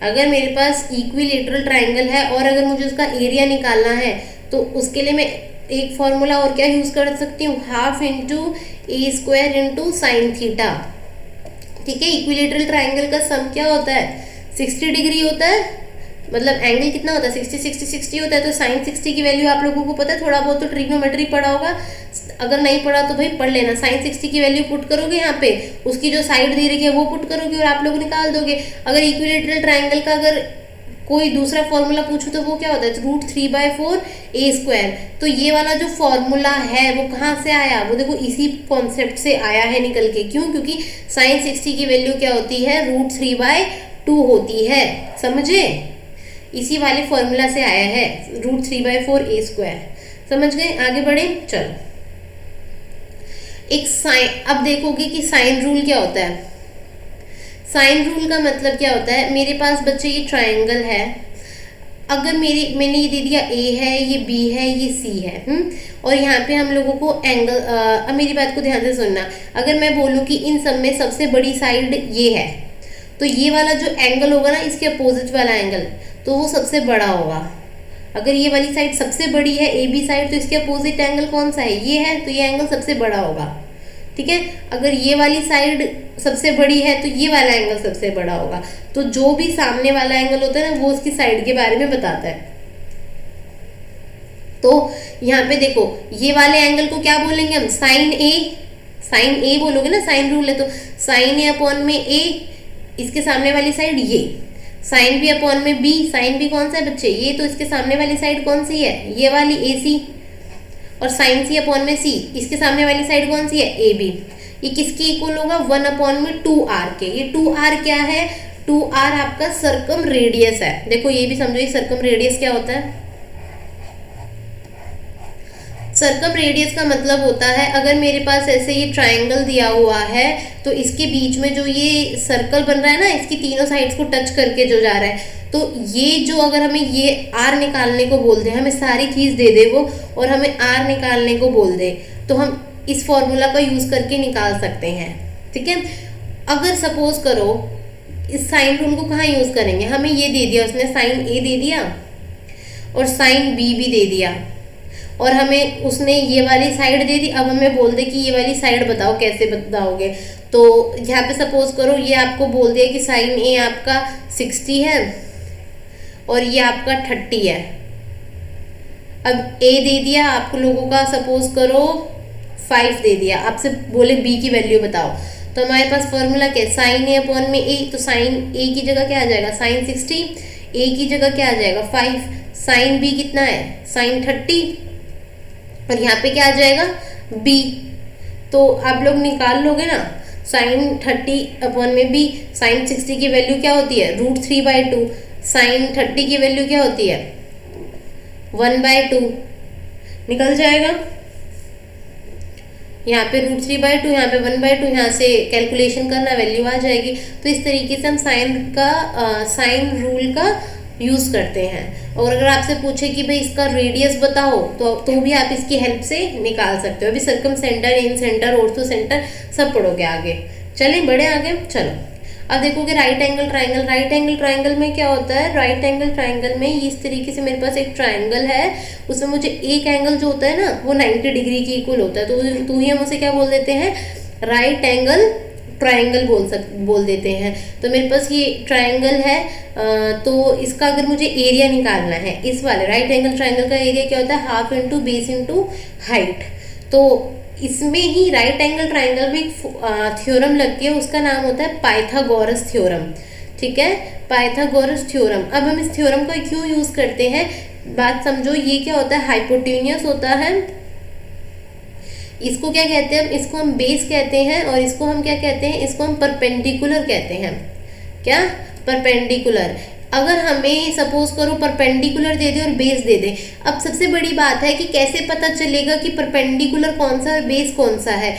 Speaker 1: अगर मेरे पास इक्विलेटरल ट्राइंगल है और अगर मुझे उसका एरिया निकालना है, तो उसके लिए मैं एक फॉर्मूला और क्या यूज कर सकती हूँ, ½ × A² × sin थीटा, ठीक है। इक्विलेटरल ट्राइंगल का सम क्या होता है, 60 डिग्री होता है, मतलब एंगल कितना होता है 60 60 60 होता है, तो sin 60 की वैल्यू आप लोगों को पता है, थोड़ा बहुत तो ट्रिग्नोमेट्री पढ़ा होगा, अगर नहीं पढ़ा तो भाई पढ़ लेना। साइन 60 की वैल्यू पुट करोगे यहाँ पे, उसकी जो साइड दे रखी है वो पुट करोगे और आप लोग निकाल दोगे। अगर इक्विलेटरल ट्राइंगल का अगर कोई दूसरा फॉर्मूला पूछो तो वो क्या होता है, √3/4 a²। तो ये वाला जो फॉर्मूला है वो कहाँ से आया, वो देखो इसी कॉन्सेप्ट से आया है निकल के। क्यों? क्योंकि साइन 60 की वैल्यू क्या होती है, √3/2 होती है, समझे? इसी वाले फॉर्मूला से आया है √3/4 a²। समझ गए? आगे बढ़े, चलो। एक साइन, अब देखोगे कि साइन रूल क्या होता है। साइन रूल का मतलब क्या होता है, मेरे पास बच्चे ये ट्रायंगल है, अगर मैंने ये दे दिया A है, ये B है, ये C है, और यहाँ पे हम लोगों को एंगल, अब मेरी बात को ध्यान से सुनना, अगर मैं बोलूँ कि इन सब में सबसे बड़ी साइड ये है, तो ये वाला जो एंगल होगा ना, इसके अपोजिट वाला एंगल, तो वो सबसे बड़ा होगा। अगर ये वाली साइड सबसे बड़ी है AB साइड, तो इसके अपोजिट एंगल कौन सा है, ये है, तो ये एंगल सबसे बड़ा होगा। ठीक है? अगर ये वाली साइड सबसे बड़ी है तो ये वाला एंगल सबसे बड़ा होगा। तो जो भी सामने वाला एंगल होता है ना, वो उसकी साइड के बारे में बताता है। तो यहाँ पे देखो, ये वाले एंगल को क्या बोलेंगे हम, साइन A। साइन A बोलोगे ना, साइन रूल है तो साइन A/A, इसके सामने वाली साइड ये, साइन B/B। साइन B कौन सा है बच्चे, ये, तो इसके सामने वाली साइड कौन सी है, ये वाली AC। और साइन C/C, इसके सामने वाली साइड कौन सी है, AB। ये किसके इक्वल होगा, 1/2r के। ये 2r क्या है, 2r आपका सर्कम रेडियस है। देखो ये भी समझो, ये सर्कम रेडियस क्या होता है। सर्कम रेडियस का मतलब होता है, अगर मेरे पास ऐसे ये ट्रायंगल दिया हुआ है, तो इसके बीच में जो ये सर्कल बन रहा है ना, इसकी तीनों साइड्स को टच करके जो जा रहा है, तो ये जो, अगर हमें ये r निकालने को बोल दे, हमें सारी चीज़ दे दे वो, और हमें r निकालने को बोल दे, तो हम इस फॉर्मूला का यूज़ करके निकाल सकते हैं। ठीक है? अगर सपोज करो, इस साइन रूल को कहाँ यूज़ करेंगे, हमें ये दे दिया उसने, साइन A दे दिया और साइन B भी दे दिया, और हमें उसने ये वाली साइड दे दी। अब हमें बोल दे कि ये वाली साइड बताओ, कैसे बताओगे। तो यहाँ पे सपोज करो, ये आपको बोल दिया कि साइन A आपका 60 है और ये आपका 30 है। अब A दे दिया आप लोगों का, सपोज करो 5 दे दिया, आपसे बोले B की वैल्यू बताओ, तो हमारे पास फॉर्मूला क्या है, साइन A/A। तो साइन A की जगह क्या आ जाएगा, साइन 60, A की जगह क्या आ जाएगा 5, साइन B कितना है, साइन 30, और यहाँ पे क्या आ जाएगा B। तो आप लोग निकाल लोगे ना, साइन 30/B, साइन 60 की वैल्यू क्या होती है, √3/2, साइन 30 की वैल्यू क्या होती है, 1/2, निकल जाएगा। यहाँ पे √3/2, यहाँ पे 1/2, यहाँ से कैलकुलेशन करना, वैल्यू आ जाएगी। तो इस तरीके से हम साइन रूल का यूज़ करते हैं। और अगर आपसे पूछे कि भाई इसका रेडियस बताओ, तो भी आप इसकी हेल्प से निकाल सकते हो। अभी सर्कम सेंटर, इन सेंटर, ऑर्थो सेंटर सब पढ़ोगे आगे। चलें बढ़े आगे, चलो। अब देखोगे right angle triangle. Right angle triangle में क्या होता है, राइट एंगल ट्राइंगल में इस तरीके से मेरे पास एक ट्राइंगल है, उसमें मुझे एक एंगल जो होता है ना, वो 90 डिग्री के इक्वल होता है। तो ही हम उसे क्या बोल देते हैं, राइट एंगल ट्राइंगल बोल देते हैं। तो मेरे पास ये ट्राइंगल है, तो इसका अगर मुझे एरिया निकालना है, इस वाले राइट एंगल ट्राइंगल का एरिया क्या होता है, half into base into height. तो इसमें ही राइट एंगल ट्राइंगल में एक थ्योरम लगती है, उसका नाम होता है पाइथागोरस थ्योरम। ठीक है, पाइथागोरस थ्योरम। अब हम इस थ्योरम को क्यों यूज करते हैं, बात समझो। ये क्या होता है, हाइपोटेन्यूस होता है। इसको क्या कहते हैं, इसको हम बेस कहते हैं, और इसको हम क्या कहते हैं, इसको हम परपेंडिकुलर कहते हैं। क्या, परपेंडिकुलर। अगर हमें सपोज करो परपेंडिकुलर दे दे और बेस दे दे, अब सबसे बड़ी बात है कि कैसे पता चलेगा कि परपेंडिकुलर कौन सा और बेस कौन सा है।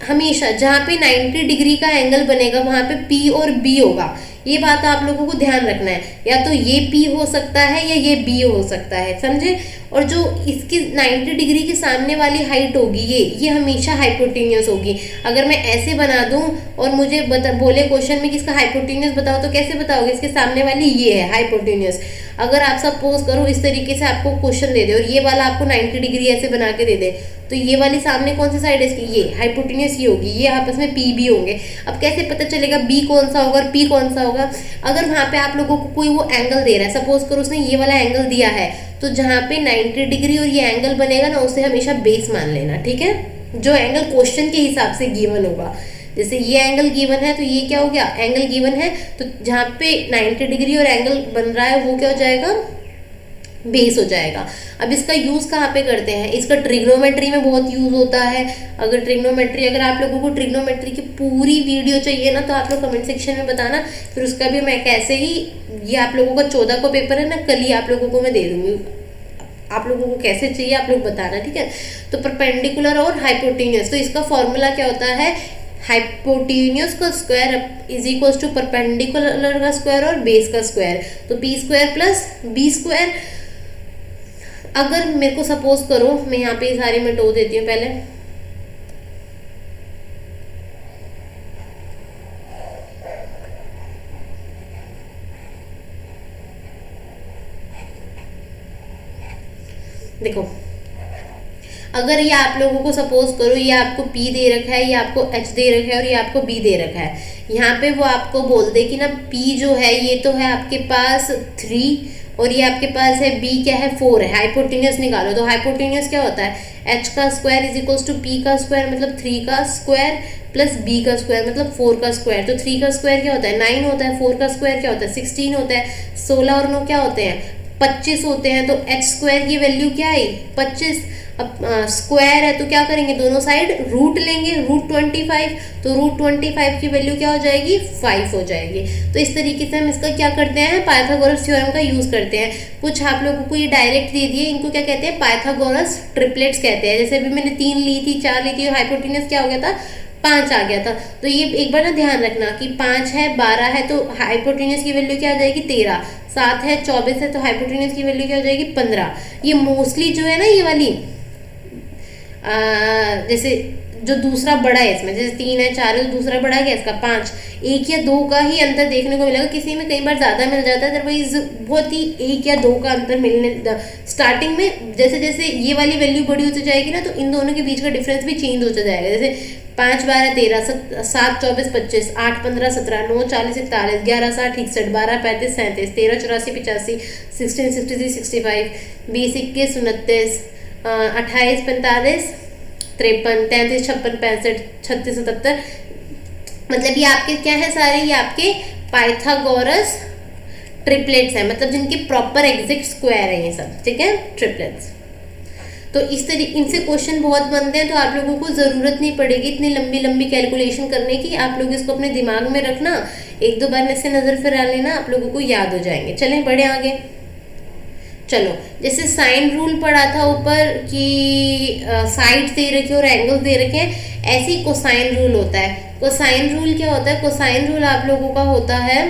Speaker 1: हमेशा जहाँ पे 90 डिग्री का एंगल बनेगा वहाँ पे P और B होगा। ये बात आप लोगों को ध्यान रखना है, या तो ये P हो सकता है या ये B हो सकता है, समझे। और जो इसकी 90 डिग्री के सामने वाली हाइट होगी, ये हमेशा हाइपोटेन्यूस होगी। अगर मैं ऐसे बना दूं और मुझे बोले क्वेश्चन में कि इसका हाइपोटेन्यूस बताओ, तो कैसे बताओगे, इसके सामने वाली ये है हाइपोटेन्यूस। अगर आप सपोज करो इस तरीके से आपको क्वेश्चन दे दे और ये वाला आपको 90 डिग्री ऐसे बना के दे दे, तो ये वाली सामने कौन सी साइड है इसकी, ये हाइपोटेन्यूस ये होगी, ये आपस में P B होंगे। अब कैसे पता चलेगा B कौन सा होगा और P कौन सा होगा। अगर वहाँ पे आप लोगों को कोई वो एंगल दे रहा है, सपोज करो उसने ये वाला एंगल दिया है, तो जहाँ पे 90 डिग्री और ये एंगल बनेगा ना, उसे हमेशा बेस मान लेना। ठीक है। जो एंगल क्वेश्चन के हिसाब से गिवन होगा। जैसे ये एंगल गिवन है तो ये क्या हो गया, एंगल गिवन है तो जहाँ पे 90 डिग्री और एंगल बन रहा है वो क्या हो जाएगा, बेस हो जाएगा। अब इसका यूज कहाँ पे करते हैं, इसका ट्रिग्नोमेट्री में बहुत यूज होता है। अगर आप लोगों को ट्रिग्नोमेट्री की पूरी वीडियो चाहिए ना तो आप लोग कमेंट सेक्शन में बताना, फिर उसका भी मैं कैसे ही, ये आप लोगों का 14 को पेपर है ना, कल ही आप लोगों को मैं दे दूंगी। आप लोगों को कैसे चाहिए आप लोग बताना, ठीक है। तो परपेंडिकुलर और हाइपोटेन्यूस, तो इसका फॉर्मूला क्या होता है, हाइपोटेन्यूस का square is equal to perpendicular का स्क्वायर और बेस का स्क्वायर, तो P square plus B square. अगर मेरे को सपोज करो, मैं यहाँ पे सारी मिटो देती हूँ पहले। देखो अगर ये आप लोगों को सपोज करो, ये आपको P दे रखा है, ये आपको H दे रखा है और ये आपको B दे रखा है, यहाँ पे वो आपको बोल दे कि ना P जो है ये तो है आपके पास 3 और ये आपके पास है B क्या है 4 है, हाइपोटेन्यूस निकालो। तो हाइपोटेन्यूस क्या होता है, H का square is equal to P का स्क्वायर मतलब 3 का स्क्वायर प्लस B का स्क्वायर मतलब 4 का स्क्वायर। तो 3 का स्क्वायर क्या होता है 9 होता है, 4 का स्क्वायर क्या होता है 16 होता है, 16 और 9 क्या होते हैं 25 होते हैं। तो H स्क्वायर की वैल्यू क्या आई 25। अब स्क्वायर है तो क्या करेंगे, दोनों साइड रूट लेंगे, √25, तो √25 की वैल्यू क्या हो जाएगी 5 हो जाएगी। तो इस तरीके से हम इसका क्या करते हैं, पाइथागोरस थ्योरम का यूज करते हैं। कुछ आप लोगों को ये डायरेक्ट दे दिए, इनको क्या कहते हैं, पाइथागोरस ट्रिपलेट्स कहते हैं। जैसे अभी मैंने 3 ली थी, 4 ली थी, हाइपोटेन्यूस क्या हो गया था 5 आ गया था। तो ये एक बार ना ध्यान रखना कि 5 है 12 है तो हाइपोटेन्यूस की वैल्यू क्या हो जाएगी 13, 7 है 24 है तो हाइपोटेन्यूस की वैल्यू क्या हो जाएगी 15। ये मोस्टली जो है ना ये वाली जैसे जो दूसरा बड़ा है इसमें, जैसे 3 है 4 है तो दूसरा बड़ा है क्या इसका 5, 1 या 2 का ही अंतर देखने को मिलेगा। किसी में कई बार ज़्यादा मिल जाता है, अदरवाइज बहुत ही 1 या 2 का अंतर मिलने स्टार्टिंग में। जैसे जैसे ये वाली वैल्यू बड़ी होती जाएगी ना तो इन दोनों के बीच का डिफरेंस भी चेंज होता जाएगा। जैसे 5 12 13, 7 24 25, 8 15 17, 9 40 41, 11 60 61, 12 35 37, 13 84 85, 16 63 65, 20 21 29, 28 45 53, 33 56 65 36 77। मतलब ये आपके क्या है सारे, ये आपके पाइथागोरस ट्रिपलेट्स हैं, मतलब जिनके प्रॉपर एग्जैक्ट स्क्वायर है ये सब, ठीक है ट्रिपलेट्स। तो इस तरीके इनसे क्वेश्चन बहुत बनते हैं, तो आप लोगों को ज़रूरत नहीं पड़ेगी इतनी लंबी लंबी कैलकुलेशन करने की। आप लोग इसको अपने दिमाग में रखना, 1-2 बार इससे नज़र फिरा लेना, आप लोगों को याद हो जाएंगे। चलें बढ़े आगे। चलो जैसे साइन रूल पढ़ा था ऊपर कि साइड्स दे रखे और एंगल्स दे रखे हैं, ऐसे ही कोसाइन रूल होता है। कोसाइन रूल क्या होता है, कोसाइन रूल आप लोगों का होता है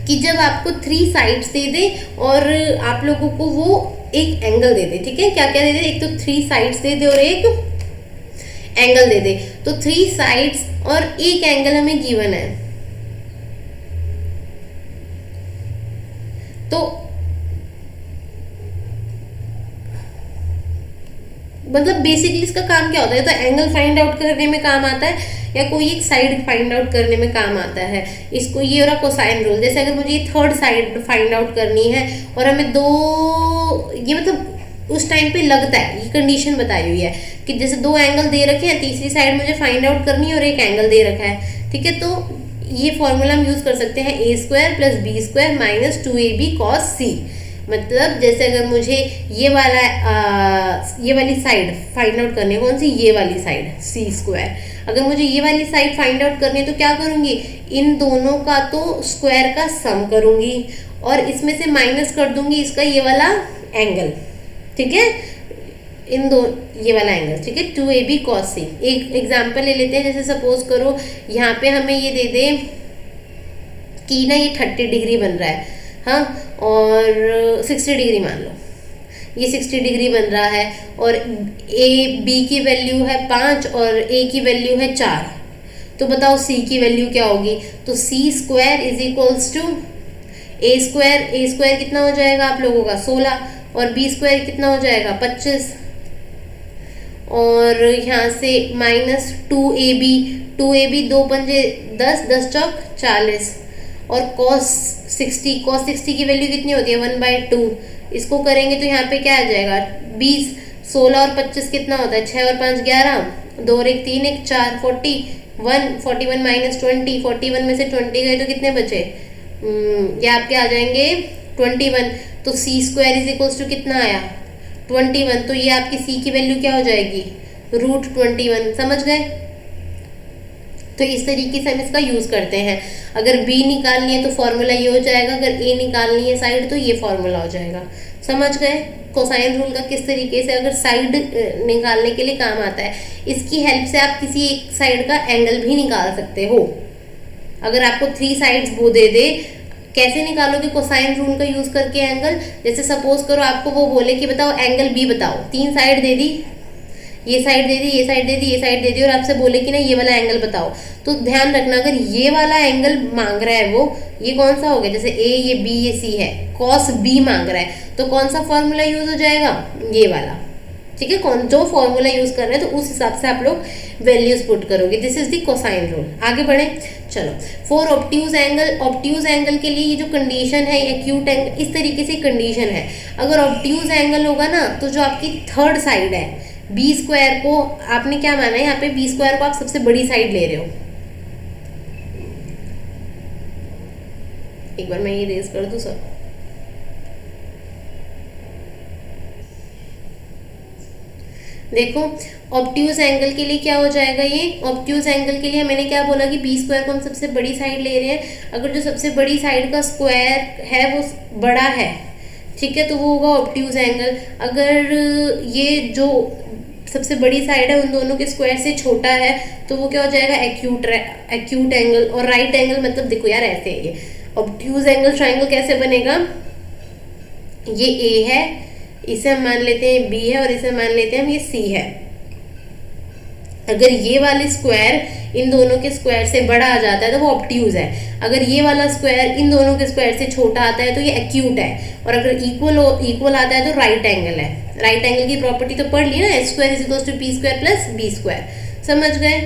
Speaker 1: कि जब आपको 3 साइड्स दे दे और आप लोगों को वो एक एंगल दे दे, ठीक है, क्या क्या दे दे, एक तो 3 साइड्स दे दे और एक एंगल दे दे। तो 3 साइड्स और एक एंगल हमें गिवन है, तो मतलब बेसिकली इसका काम क्या होता है, तो एंगल फाइंड आउट करने में काम आता है या कोई एक साइड फाइंड आउट करने में काम आता है। इसको ये हो रहा कोसाइन रूल। जैसे अगर मुझे ये 3rd साइड फाइंड आउट करनी है और हमें 2, ये मतलब उस टाइम पे लगता है, ये कंडीशन बताई हुई है कि जैसे 2 एंगल दे रखे हैं, तीसरी साइड मुझे फाइंड आउट करनी है और एक एंगल दे रखा है, ठीक है। तो ये फॉर्मूला हम यूज़ कर सकते हैं a² + b² - 2ab cos c। मतलब जैसे अगर मुझे ये वाली साइड फाइंड आउट करनी है, कौन सी, ये वाली साइड c²। अगर मुझे ये वाली साइड फाइंड आउट करनी है तो क्या करूँगी, इन दोनों का तो स्क्वायर का सम करूँगी और इसमें से माइनस कर दूंगी इसका ये वाला एंगल, ठीक है, इन दो ये वाला एंगल, ठीक है, 2ab cos c। एक एग्जाम्पल ले लेते हैं, जैसे सपोज करो यहाँ पे हमें ये दे दे कि ना ये 30 डिग्री बन रहा है, हाँ, और 60 डिग्री मान लो, ये 60 डिग्री बन रहा है और b की वैल्यू है 5 और a की वैल्यू है 4। तो बताओ c की वैल्यू क्या होगी, तो c² = a² कितना हो जाएगा आप लोगों का 16 और b² कितना हो जाएगा 25 और यहाँ से -2ab 2 पंजे 10, 10 चौक 40 और cos 60 की वैल्यू कितनी होती है 1/2। इसको करेंगे तो यहाँ पे क्या आ जाएगा 20, 16 और 25 कितना होता है, 6 और 5 11, 2 और 1 3 1 4, 41, 41 माइनस 20, 41 में से 20 गए तो कितने बचे, ये आपके आ जाएंगे 21। तो सी स्क्वायर इज इक्वल्स टू कितना आया 21, तो ये आपकी सी की वैल्यू क्या हो जाएगी, √21। समझ गए। तो इस तरीके से हम इसका यूज करते हैं। अगर बी निकालनी है तो फॉर्मूला ये हो जाएगा, अगर ए निकालनी है साइड तो ये फॉर्मूला हो जाएगा। समझ गए कोसाइन रूल का किस तरीके से अगर साइड निकालने के लिए काम आता है। इसकी हेल्प से आप किसी एक साइड का एंगल भी निकाल सकते हो। अगर आपको 3 साइड्स वो दे दे, कैसे निकालोगे कोसाइन रूल का यूज करके एंगल। जैसे सपोज करो आपको वो बोले कि बताओ एंगल बी बताओ, 3 साइड दे दी, ये साइड दे दी, ये साइड दे दी, ये साइड दे दी, और आपसे बोले कि ना ये वाला एंगल बताओ, तो ध्यान रखना अगर ये वाला एंगल मांग रहा है वो, ये कौन सा हो गया, जैसे ए ये बी ये सी है, कॉस बी मांग रहा है, तो कौन सा फॉर्मूला यूज हो जाएगा, ये वाला। ठीक है, कौन जो फॉर्मूला यूज कर रहे हैं तो उस हिसाब से आप लोग वैल्यूज पुट करोगे। This is the cosine rule. आगे बढ़े, चलो for obtuse angle, obtuse angle के लिए ये जो कंडीशन है एक्यूट एंगल, इस तरीके से कंडीशन है। अगर ऑब्ट्यूज एंगल होगा ना तो जो आपकी थर्ड साइड है, बी स्क्वायर को आपने क्या माना है यहाँ पे, बी स्क्वायर को आप सबसे बड़ी साइड ले रहे हो। एक बार मैं ये रेज कर दूं सर, देखो ऑब्ट्यूज एंगल के लिए क्या हो जाएगा, ये ऑब्ट्यूज एंगल के लिए मैंने क्या बोला कि बी स्क्वायर को हम सबसे बड़ी साइड ले रहे हैं। अगर जो सबसे बड़ी साइड का स्क्वायर है वो बड़ा है, ठीक है, तो वो होगा ऑब्ट्यूज एंगल। अगर ये जो सबसे बड़ी साइड है उन दोनों के स्क्वायर से छोटा है तो वो क्या हो जाएगा, एक्यूट एंगल। और राइट एंगल मतलब देखो यार ऐसे है, ये ऑब्ट्यूज एंगल ट्राइंगल कैसे बनेगा, ये ए है, इसे हम मान लेते हैं बी है, और इसे मान लेते हैं हम ये सी है। अगर ये वाले स्क्वायर इन दोनों के स्क्वायर से बड़ा आ जाता है तो वो ऑब्ट्यूज है। अगर ये वाला स्क्वायर इन दोनों के स्क्वायर से छोटा आता है तो ये एक्यूट है। और अगर इक्वल आता है तो राइट एंगल है। राइट एंगल की प्रॉपर्टी तो पढ़ ली ना, H square is equals to P square plus B square. समझ गए,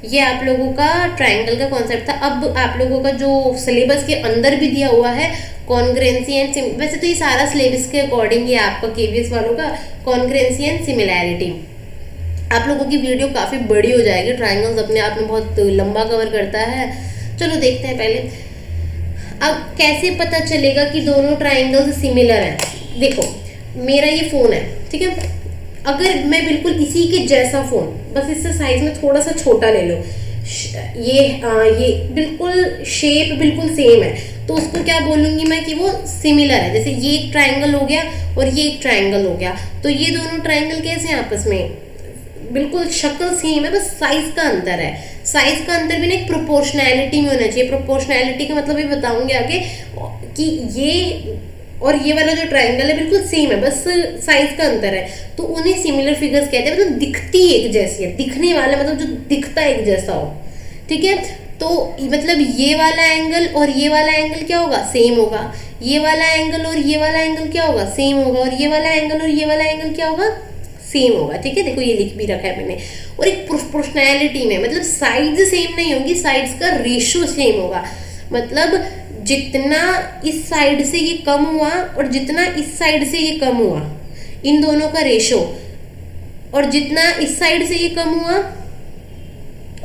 Speaker 1: ये आप लोगों का ट्राइंगल का कॉन्सेप्ट था। अब आप लोगों का जो सिलेबस के अंदर भी दिया हुआ है कॉन्ग्रुएंसी एंड वैसे तो ये सारा सिलेबस के अकॉर्डिंग है आपका केवीएस वालों का, कॉन्ग्रुएंसी एंड सिमिलैरिटी। आप लोगों की वीडियो काफ़ी बड़ी हो जाएगी, ट्राइंगल्स अपने आप में बहुत लंबा कवर करता है। चलो देखते हैं पहले, अब कैसे पता चलेगा कि दोनों ट्राइंगल्स सिमिलर हैं। देखो मेरा ये फ़ोन है, ठीक है, अगर मैं बिल्कुल इसी के जैसा फ़ोन, बस इससे साइज में थोड़ा सा छोटा ले लो, ये बिल्कुल शेप बिल्कुल सेम है, तो उसको क्या बोलूँगी मैं कि वो सिमिलर है। जैसे ये एक ट्राइंगल हो गया और ये एक ट्राइंगल हो गया, तो ये दोनों ट्राइंगल कैसे हैं आपस में, बिल्कुल शक्ल सेम है, बस साइज का अंतर है। साइज का अंतर भी ना एक प्रोपोर्शनैलिटी में होना चाहिए। प्रोपोर्शनैलिटी का मतलब ये बताऊंगी आगे कि ये और ये वाला जो ट्राइंगल है बिल्कुल सेम है, बस साइज का अंतर है, तो उन्हें सिमिलर फिगर्स कहते हैं। मतलब दिखती एक जैसी है, दिखने वाला मतलब जो दिखता एक जैसा हो, ठीक है। तो मतलब ये वाला एंगल और ये वाला एंगल क्या होगा, सेम होगा। ये वाला एंगल और ये वाला एंगल क्या होगा, सेम होगा। और ये वाला एंगल और ये वाला एंगल क्या होगा, सेम होगा, ठीक है। देखो ये लिख भी रखा है मैंने। और एक प्रोपोर्शनैलिटी में मतलब साइड्स सेम नहीं होंगी, साइड्स का रेशियो सेम होगा। मतलब जितना इस साइड से ये कम हुआ और जितना इस साइड से ये कम हुआ, इन दोनों का रेशो, और जितना इस साइड से ये कम हुआ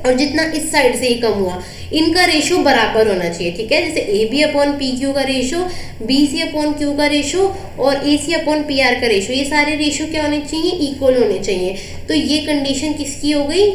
Speaker 1: और जितना इस साइड से ये कम हुआ, इनका रेशो बराबर होना चाहिए, ठीक है। जैसे A B upon P Q का ratio, B C upon Q का रेशो और A C upon P R का रेशो, ये सारे रेशो क्या होने चाहिए, इक्वल होने चाहिए। तो ये कंडीशन किसकी हो गई,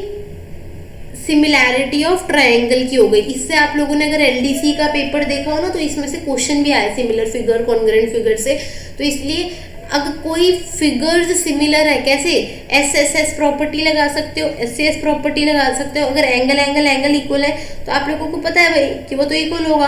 Speaker 1: सिमिलैरिटी ऑफ ट्रायंगल की हो गई। इससे आप लोगों ने अगर एलडीसी का पेपर देखा हो ना तो इसमें से क्वेश्चन भी आया सिमिलर फिगर कॉन्ग्रुएंट फिगर से। तो इसलिए अगर कोई फिगर्स सिमिलर है, कैसे, एस एस एस प्रॉपर्टी लगा सकते हो, एस सी एस प्रॉपर्टी लगा सकते हो। अगर एंगल एंगल एंगल इक्वल है तो आप लोगों को पता है भाई कि वो तो इक्वल होगा।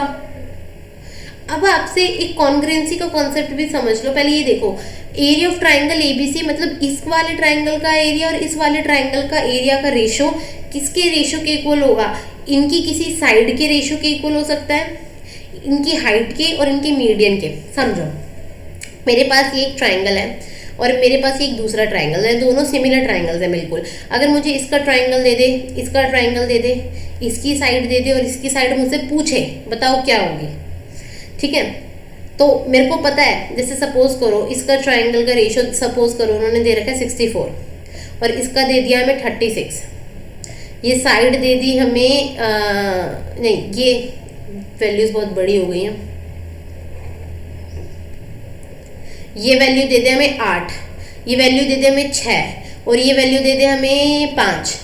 Speaker 1: अब आपसे एक कॉन्ग्रुएंसी का कॉन्सेप्ट भी समझ लो। पहले ये देखो, एरिया ऑफ ट्राइंगल एबीसी मतलब इस वाले ट्राइंगल का एरिया और इस वाले ट्राइंगल का एरिया का रेशो किसके रेशो के इक्वल होगा, इनकी किसी साइड के रेशो के इक्वल हो सकता है, इनकी हाइट के और इनके मीडियन के। समझो मेरे पास ये एक ट्राइंगल है और मेरे पास एक दूसरा ट्राइंगल है, दोनों सिमिलर ट्राइंगल्स हैं बिल्कुल। अगर मुझे इसका ट्राइंगल दे दे, इसका ट्राइंगल दे दे, इसकी साइड दे दे और इसकी साइड मुझसे पूछे बताओ क्या होगी, ठीक है, तो मेरे को पता है, जैसे सपोज करो इसका ट्राइंगल का रेशियो सपोज करो उन्होंने दे रखा है 64 और इसका दे दिया हमें 36। ये साइड दे दी हमें नहीं, ये वैल्यूज बहुत बड़ी हो गई हैं। ये वैल्यू दे दे हमें 8, ये वैल्यू दे दे हमें 6 और ये वैल्यू दे दे हमें 5।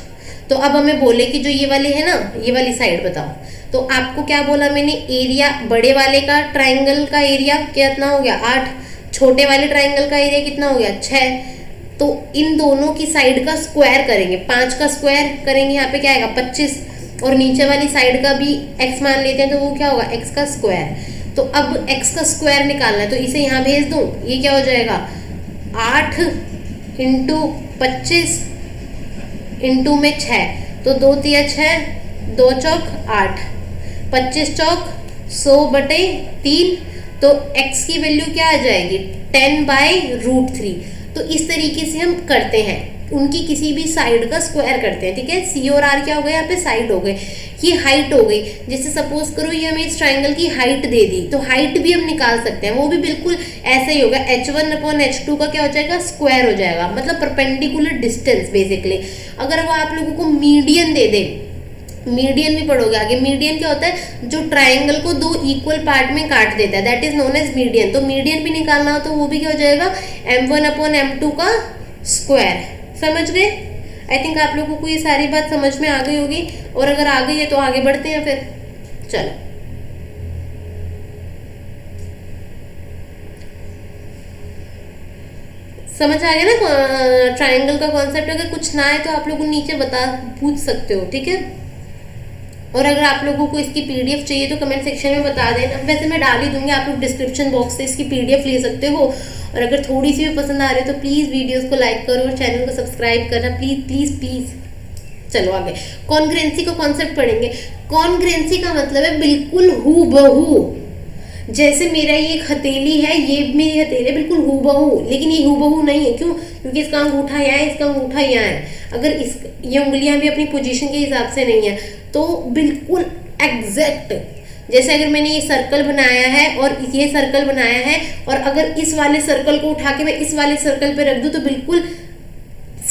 Speaker 1: तो अब हमें बोले कि जो ये वाले है ना, ये वाली साइड बताओ। तो आपको क्या बोला मैंने, एरिया बड़े वाले का ट्राइंगल का एरिया कितना हो गया 8, छोटे वाले ट्राइंगल का एरिया कितना हो गया 6। तो इन दोनों की साइड का स्क्वायर करेंगे, 5 का स्क्वायर करेंगे, यहाँ पे क्या आएगा 25 और नीचे वाली साइड का भी x मान लेते हैं तो वो क्या होगा x का स्क्वायर। तो अब x का स्क्वायर निकालना है तो इसे यहाँ भेज दूँ, ये क्या हो जाएगा 8 इंटू 25 इंटू में 6, तो 2 तिया 6, 2 चौक 8, 25 चौक 100/3, तो x की वैल्यू क्या आ जाएगी 10/√3। तो इस तरीके से हम करते हैं, उनकी किसी भी साइड का स्क्वायर करते हैं, ठीक है। सी और आर क्या हो गए यहाँ पे साइड हो गए, ये हाइट हो गई। जैसे सपोज करो ये हमें इस ट्राइंगल की हाइट दे दी, तो हाइट भी हम निकाल सकते हैं, वो भी बिल्कुल ऐसा ही होगा, h1/h2 का क्या हो जाएगा स्क्वायर हो जाएगा, मतलब परपेंडिकुलर डिस्टेंस बेसिकली। अगर वो आप लोगों को मीडियन दे दे, मीडियन भी पढ़ोगे आगे, मीडियन क्या होता है जो ट्राइंगल को 2 इक्वल पार्ट में काट देता है, that is known as median. तो मीडियन भी निकालना हो तो वो भी क्या हो जाएगा m1/m2 का स्क्वायर। समझ गए? आई थिंक आप लोगों को ये सारी बात समझ में आ गई होगी, और अगर आ गई है तो आगे बढ़ते हैं फिर। चलो समझ आ गया ना ट्राइंगल का कॉन्सेप्ट। अगर कुछ ना आए तो आप लोग नीचे बता पूछ सकते हो, ठीक है। और अगर आप लोगों को इसकी पीडीएफ चाहिए तो कमेंट सेक्शन में बता देना, वैसे मैं डाल ही दूंगी, आप लोग डिस्क्रिप्शन बॉक्स से इसकी पीडीएफ ले सकते हो। और अगर थोड़ी सी भी पसंद आ रही है तो प्लीज़ वीडियोस को लाइक करो और चैनल को सब्सक्राइब करना, प्लीज़ प्लीज़ प्लीज़। चलो आगे कॉन्ग्रुएंसी का कॉन्सेप्ट पढ़ेंगे। कॉन्ग्रुएंसी का मतलब है बिल्कुल हूबहू, जैसे मेरा ये एक हथेली है, ये मेरी हथेली है बिल्कुल हूबहू, लेकिन ये हूबहू नहीं है, क्यों? क्योंकि इसका अंगूठा यहाँ है, इसका अंगूठा यहाँ है। अगर इस ये उंगलियां भी अपनी पोजीशन के हिसाब से नहीं है, तो बिल्कुल एग्जैक्ट। जैसे अगर मैंने ये सर्कल बनाया है और ये सर्कल बनाया है, और अगर इस वाले सर्कल को उठा के मैं इस वाले सर्कल पे रख दूं तो बिल्कुल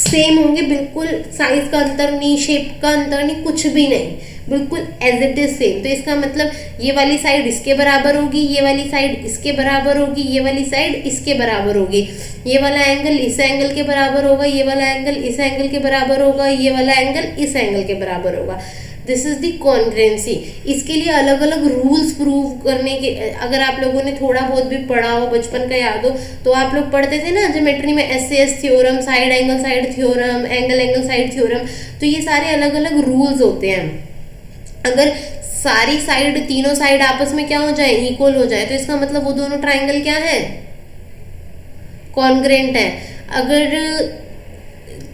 Speaker 1: सेम होंगे, बिल्कुल साइज का अंतर नहीं, शेप का अंतर नहीं, कुछ भी नहीं, बिल्कुल एज इट इज सेम। तो इसका मतलब ये वाली साइड इसके बराबर होगी, ये वाली साइड इसके बराबर होगी, ये वाली साइड इसके बराबर होगी, ये वाला एंगल इस एंगल के बराबर होगा, ये वाला एंगल इस एंगल के बराबर होगा, ये वाला एंगल इस एंगल के बराबर होगा। This is the congruency. इसके लिए अलग अलग रूल्स प्रूव करने के, अगर आप लोगों ने थोड़ा बहुत भी पढ़ा हो, बचपन का याद हो, तो आप लोग पढ़ते थे ना ज्योमेट्री में SAS theorem, side angle side theorem, angle angle side theorem. तो ये सारे अलग अलग रूल्स होते हैं। अगर सारी साइड, तीनों साइड आपस में क्या हो जाए, इक्वल हो जाए, तो इसका मतलब वो दोनों ट्राइंगल क्या है, कॉन्ग्रुएंट है। अगर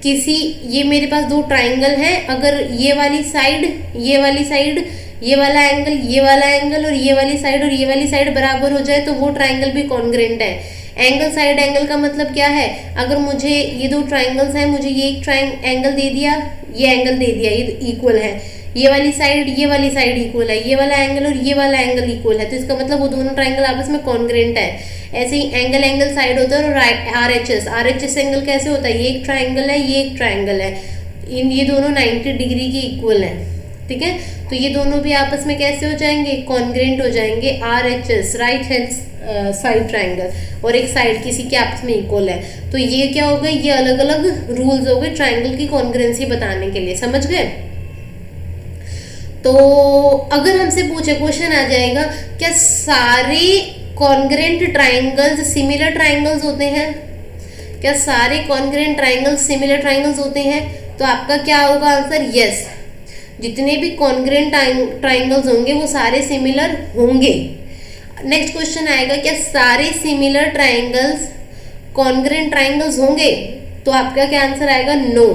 Speaker 1: किसी, ये मेरे पास 2 ट्राइंगल है, अगर ये वाली साइड, ये वाली साइड, ये वाला एंगल, ये वाला एंगल और ये वाली साइड और ये वाली साइड बराबर हो जाए तो वो ट्राइंगल भी कॉन्ग्रुएंट है। एंगल साइड एंगल का मतलब क्या है, अगर मुझे ये 2 ट्राइंगल्स हैं, मुझे ये एक एंगल दे दिया, ये एंगल दे दिया, ये इक्वल है, ये वाली साइड, ये वाली साइड इक्वल है, ये वाला एंगल और ये वाला एंगल इक्वल है, तो इसका मतलब वो दोनों ट्राइंगल आपस में कॉन्ग्रुएंट है। ऐसे ही एंगल एंगल साइड होता है। और RHS एंगल कैसे होता है, ये एक ट्राइंगल है, ये एक ट्राइंगल है, ये दोनों 90 डिग्री के इक्वल है, ठीक है। तो ये दोनों भी आपस में कैसे हो जाएंगे, कॉन्ग्रुएंट हो जाएंगे। RHS right hand side triangle, और एक साइड किसी के आपस में इक्वल है, तो ये क्या हो गए, ये अलग अलग रूल्स हो गए ट्राइंगल की कॉन्ग्रुएंसी बताने के लिए। समझ गए? तो अगर हमसे पूछे, क्वेश्चन आ जाएगा, क्या सारे कॉन्ग्रुएंट ट्राइंगल्स सिमिलर ट्राइंगल्स होते हैं? क्या सारे कॉन्ग्रुएंट ट्राइंगल्स सिमिलर ट्राइंगल्स होते हैं? तो आपका क्या होगा आंसर, यस। जितने भी कॉन्ग्रुएंट ट्राइंगल्स होंगे वो सारे सिमिलर होंगे। नेक्स्ट क्वेश्चन आएगा, क्या सारे सिमिलर ट्राइंगल्स कॉन्ग्रुएंट ट्राइंगल्स होंगे? तो आपका क्या आंसर आएगा, नो।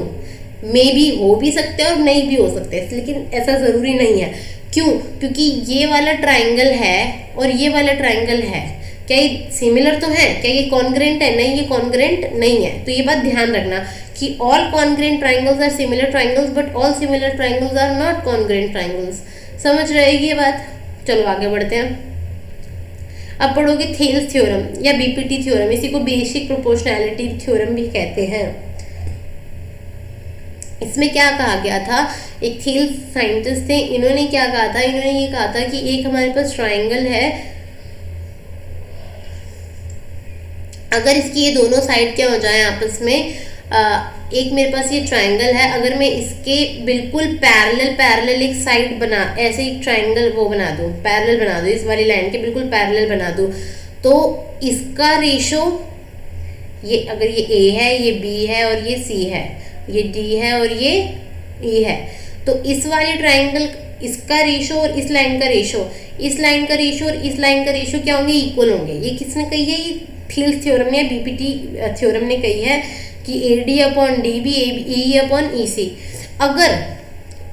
Speaker 1: मे बी हो भी सकते हैं और नहीं भी हो सकते हैं, लेकिन ऐसा जरूरी नहीं है। क्यों? क्योंकि ये वाला ट्राइंगल है और ये वाला ट्राइंगल है, क्या ये सिमिलर तो है? क्या ये कॉन्ग्रुएंट है? नहीं, ये कॉन्ग्रुएंट नहीं है। तो ये बात ध्यान रखना कि all congruent triangles are similar triangles, but all similar triangles are not congruent triangles. समझ रहेगी ये बात? चलो आगे बढ़ते हैं। अब पढ़ोगे थेल्स थ्योरम या बीपीटी थ्योरम, इसी को बेसिक प्रोपोर्शनैलिटी थ्योरम भी कहते हैं। इसमें क्या कहा गया था, एक थेल्स साइंटिस्ट थे, इन्होंने क्या कहा था, इन्होंने ये कहा था कि एक हमारे पास ट्राइंगल है, अगर इसकी ये दोनों साइड क्या हो जाए आपस में, एक मेरे पास ये ट्राइंगल है, अगर मैं इसके बिल्कुल पैरेलल एक साइड बना, ऐसे एक ट्राइंगल वो बना दूं, पैरेलल बना दूं, इस वाली लाइन के बिल्कुल पैरेलल बना दूं, तो इसका रेशो, ये अगर ये ए है, ये बी है और ये सी है, ये डी है और ये ई है, तो इस वाले ट्राइंगल इसका रेशो और इस लाइन का रेशो, इस लाइन का रेशो और इस लाइन का रेशो क्या होंगे, इक्वल होंगे। ये किसने कही है, ये थेल्स थ्योरम ने, बीपीटी थ्योरम ने कही है कि A D upon D B E upon E C.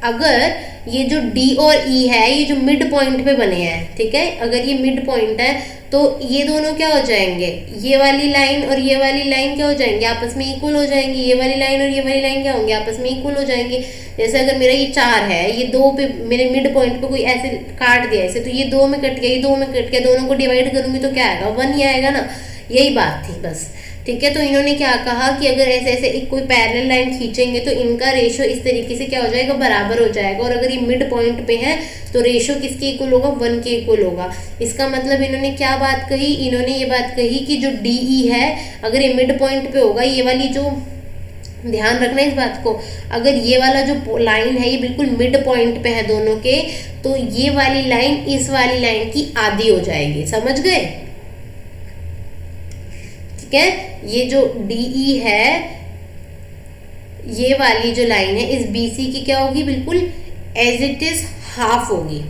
Speaker 1: अगर ये जो डी और ई है, ये जो मिड पॉइंट पे बने हैं, ठीक है, अगर ये मिड पॉइंट है तो ये दोनों क्या हो जाएंगे, ये वाली लाइन और ये वाली लाइन क्या हो जाएंगे, आपस में इक्वल हो जाएंगे। ये वाली लाइन और ये वाली लाइन क्या होंगे, आपस में इक्वल हो जाएंगे। जैसे अगर मेरा ये 4 है, ये 2 पे मेरे मिड पॉइंट पे कोई ऐसे काट दिया ऐसे, तो ये 2 में कट गया, ये 2 में कट गया, दोनों को डिवाइड करूंगी तो क्या आएगा, 1 ही आएगा ना। यही बात थी बस, ठीक है। तो इन्होंने क्या कहा कि अगर ऐसे ऐसे एक कोई पैरेलल लाइन खींचेंगे तो इनका रेशो इस तरीके से क्या हो जाएगा, बराबर हो जाएगा। और अगर ये मिड पॉइंट पे है तो रेशो किसके इक्वल होगा, 1 के इक्वल होगा। इसका मतलब इन्होंने क्या बात कही, इन्होंने ये बात कही कि जो डी ई है, अगर ये मिड पॉइंट पे होगा, ये वाली जो, ध्यान रखना इस बात को, अगर ये वाला जो लाइन है ये बिल्कुल मिड पॉइंट पे है दोनों के, तो ये वाली लाइन इस वाली लाइन की आधी हो जाएगी। समझ गए, ठीक है। ये जो DE है, ये वाली जो लाइन है, इस BC की क्या होगी, बिल्कुल एज इट इज हाफ होगी।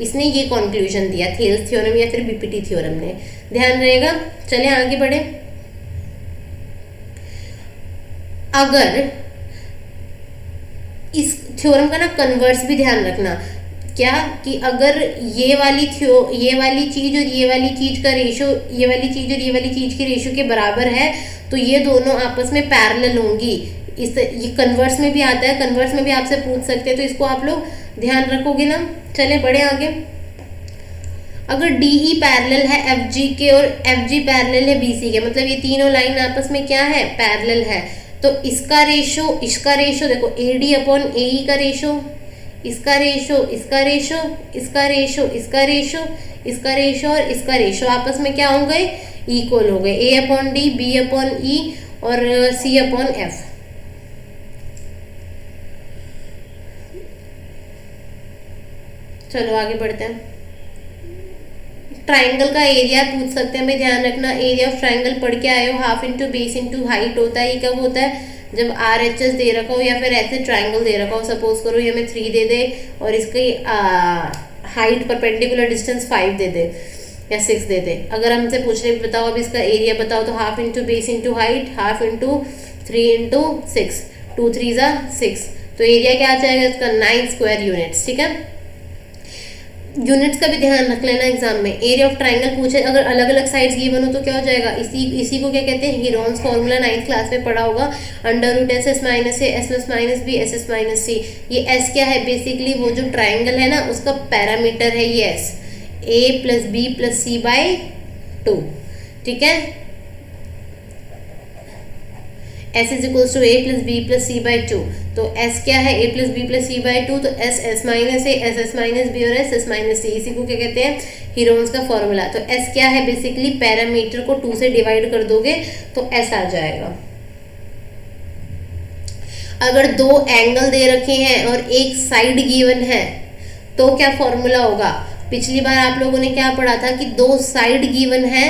Speaker 1: इसने ये कंक्लूजन दिया थेल्स थ्योरम या फिर बीपीटी थ्योरम ने, ध्यान रहेगा। चले आगे बढ़े। अगर इस थ्योरम का ना कन्वर्स भी ध्यान रखना, क्या कि अगर ये वाली चीज और ये वाली चीज का रेशो, ये वाली चीज और ये वाली चीज के रेशो के बराबर है, तो ये दोनों आपस में पैरेलल होंगी। ये कन्वर्स में भी आता है, कन्वर्स में भी आपसे पूछ सकते हैं, तो इसको आप लोग ध्यान रखोगे ना। चले बढ़े आगे। अगर DE पैरेलल है FG के और FG पैरेलल है BC के, मतलब ये तीनों लाइन आपस में क्या है, पैरेलल है, तो इसका रेशो देखो, AD अपॉन AE का रेशो, इसका रेशो, इसका रेशो, इसका रेशो, इसका रेशो, इसका रेशो और इसका रेशो आपस में क्या हो गए, इक्वल हो गए। A upon D, B upon E और C अपॉन F। चलो आगे बढ़ते हैं। ट्राइंगल का एरिया पूछ सकते हैं भाई, ध्यान रखना। एरिया ऑफ ट्राइंगल पढ़ के आए हो, half into base into height होता है। ये कब होता है, जब RHS दे रखा हो या फिर ऐसे ट्राइंगल दे रखा हो। सपोज करो ये हमें 3 दे दे और इसकी हाइट परपेंडिकुलर डिस्टेंस 5 दे दे या 6 दे दे। अगर हमसे पूछ रहे बताओ अब इसका एरिया बताओ, तो half into base into height, half into 3 into 6, 2 3 ज़ा 6, तो एरिया क्या आ जाएगा इसका, 9 स्क्वायर यूनिट्स। ठीक है, यूनिट्स का भी ध्यान रख लेना एग्जाम में। एरिया ऑफ ट्राइंगल पूछे, अगर अलग अलग साइड्स गिवन हो तो क्या हो जाएगा, इसी को क्या कहते हैं, हीरोन्स फॉर्मूला 9th क्लास में पढ़ा होगा। Under root SS minus A, SS minus B, SS minus C। ये S क्या है, बेसिकली वो जो ट्राइंगल है ना उसका पैरामीटर है ये S, A plus B plus C by 2। ठीक है, S is equals to A plus B plus C by 2। तो S क्या है, A plus B plus C by 2, तो S minus A, SS minus B और SS minus C, इसी को क्या कहते हैं, हीरोन्स का फॉर्मूला। तो S क्या है, बेसिकली पैरामीटर को 2 से डिवाइड कर दोगे तो S आ जाएगा। अगर 2 एंगल दे रखे हैं और एक साइड गिवन है तो क्या फॉर्मूला होगा। पिछली बार आप लोगों ने क्या पढ़ा था कि 2 साइड गिवन है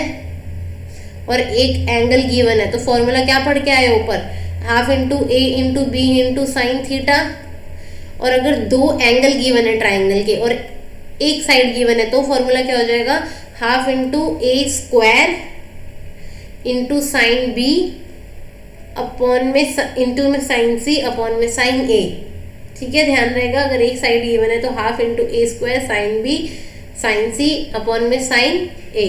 Speaker 1: और एक एंगल गिवन है, तो फॉर्मूला क्या पढ़ के आए ऊपर, half into A into B into sine theta. और अगर 2 एंगल गिवन है ट्राइंगल के और एक साइड गिवन है तो फॉर्मूला क्या हो जाएगा, half into A square into sine B upon में इंटू में साइन C अपॉन में साइन A। ठीक है, ध्यान रहेगा, अगर एक साइड गिवन है तो half into A square sine B sine C upon में साइन A।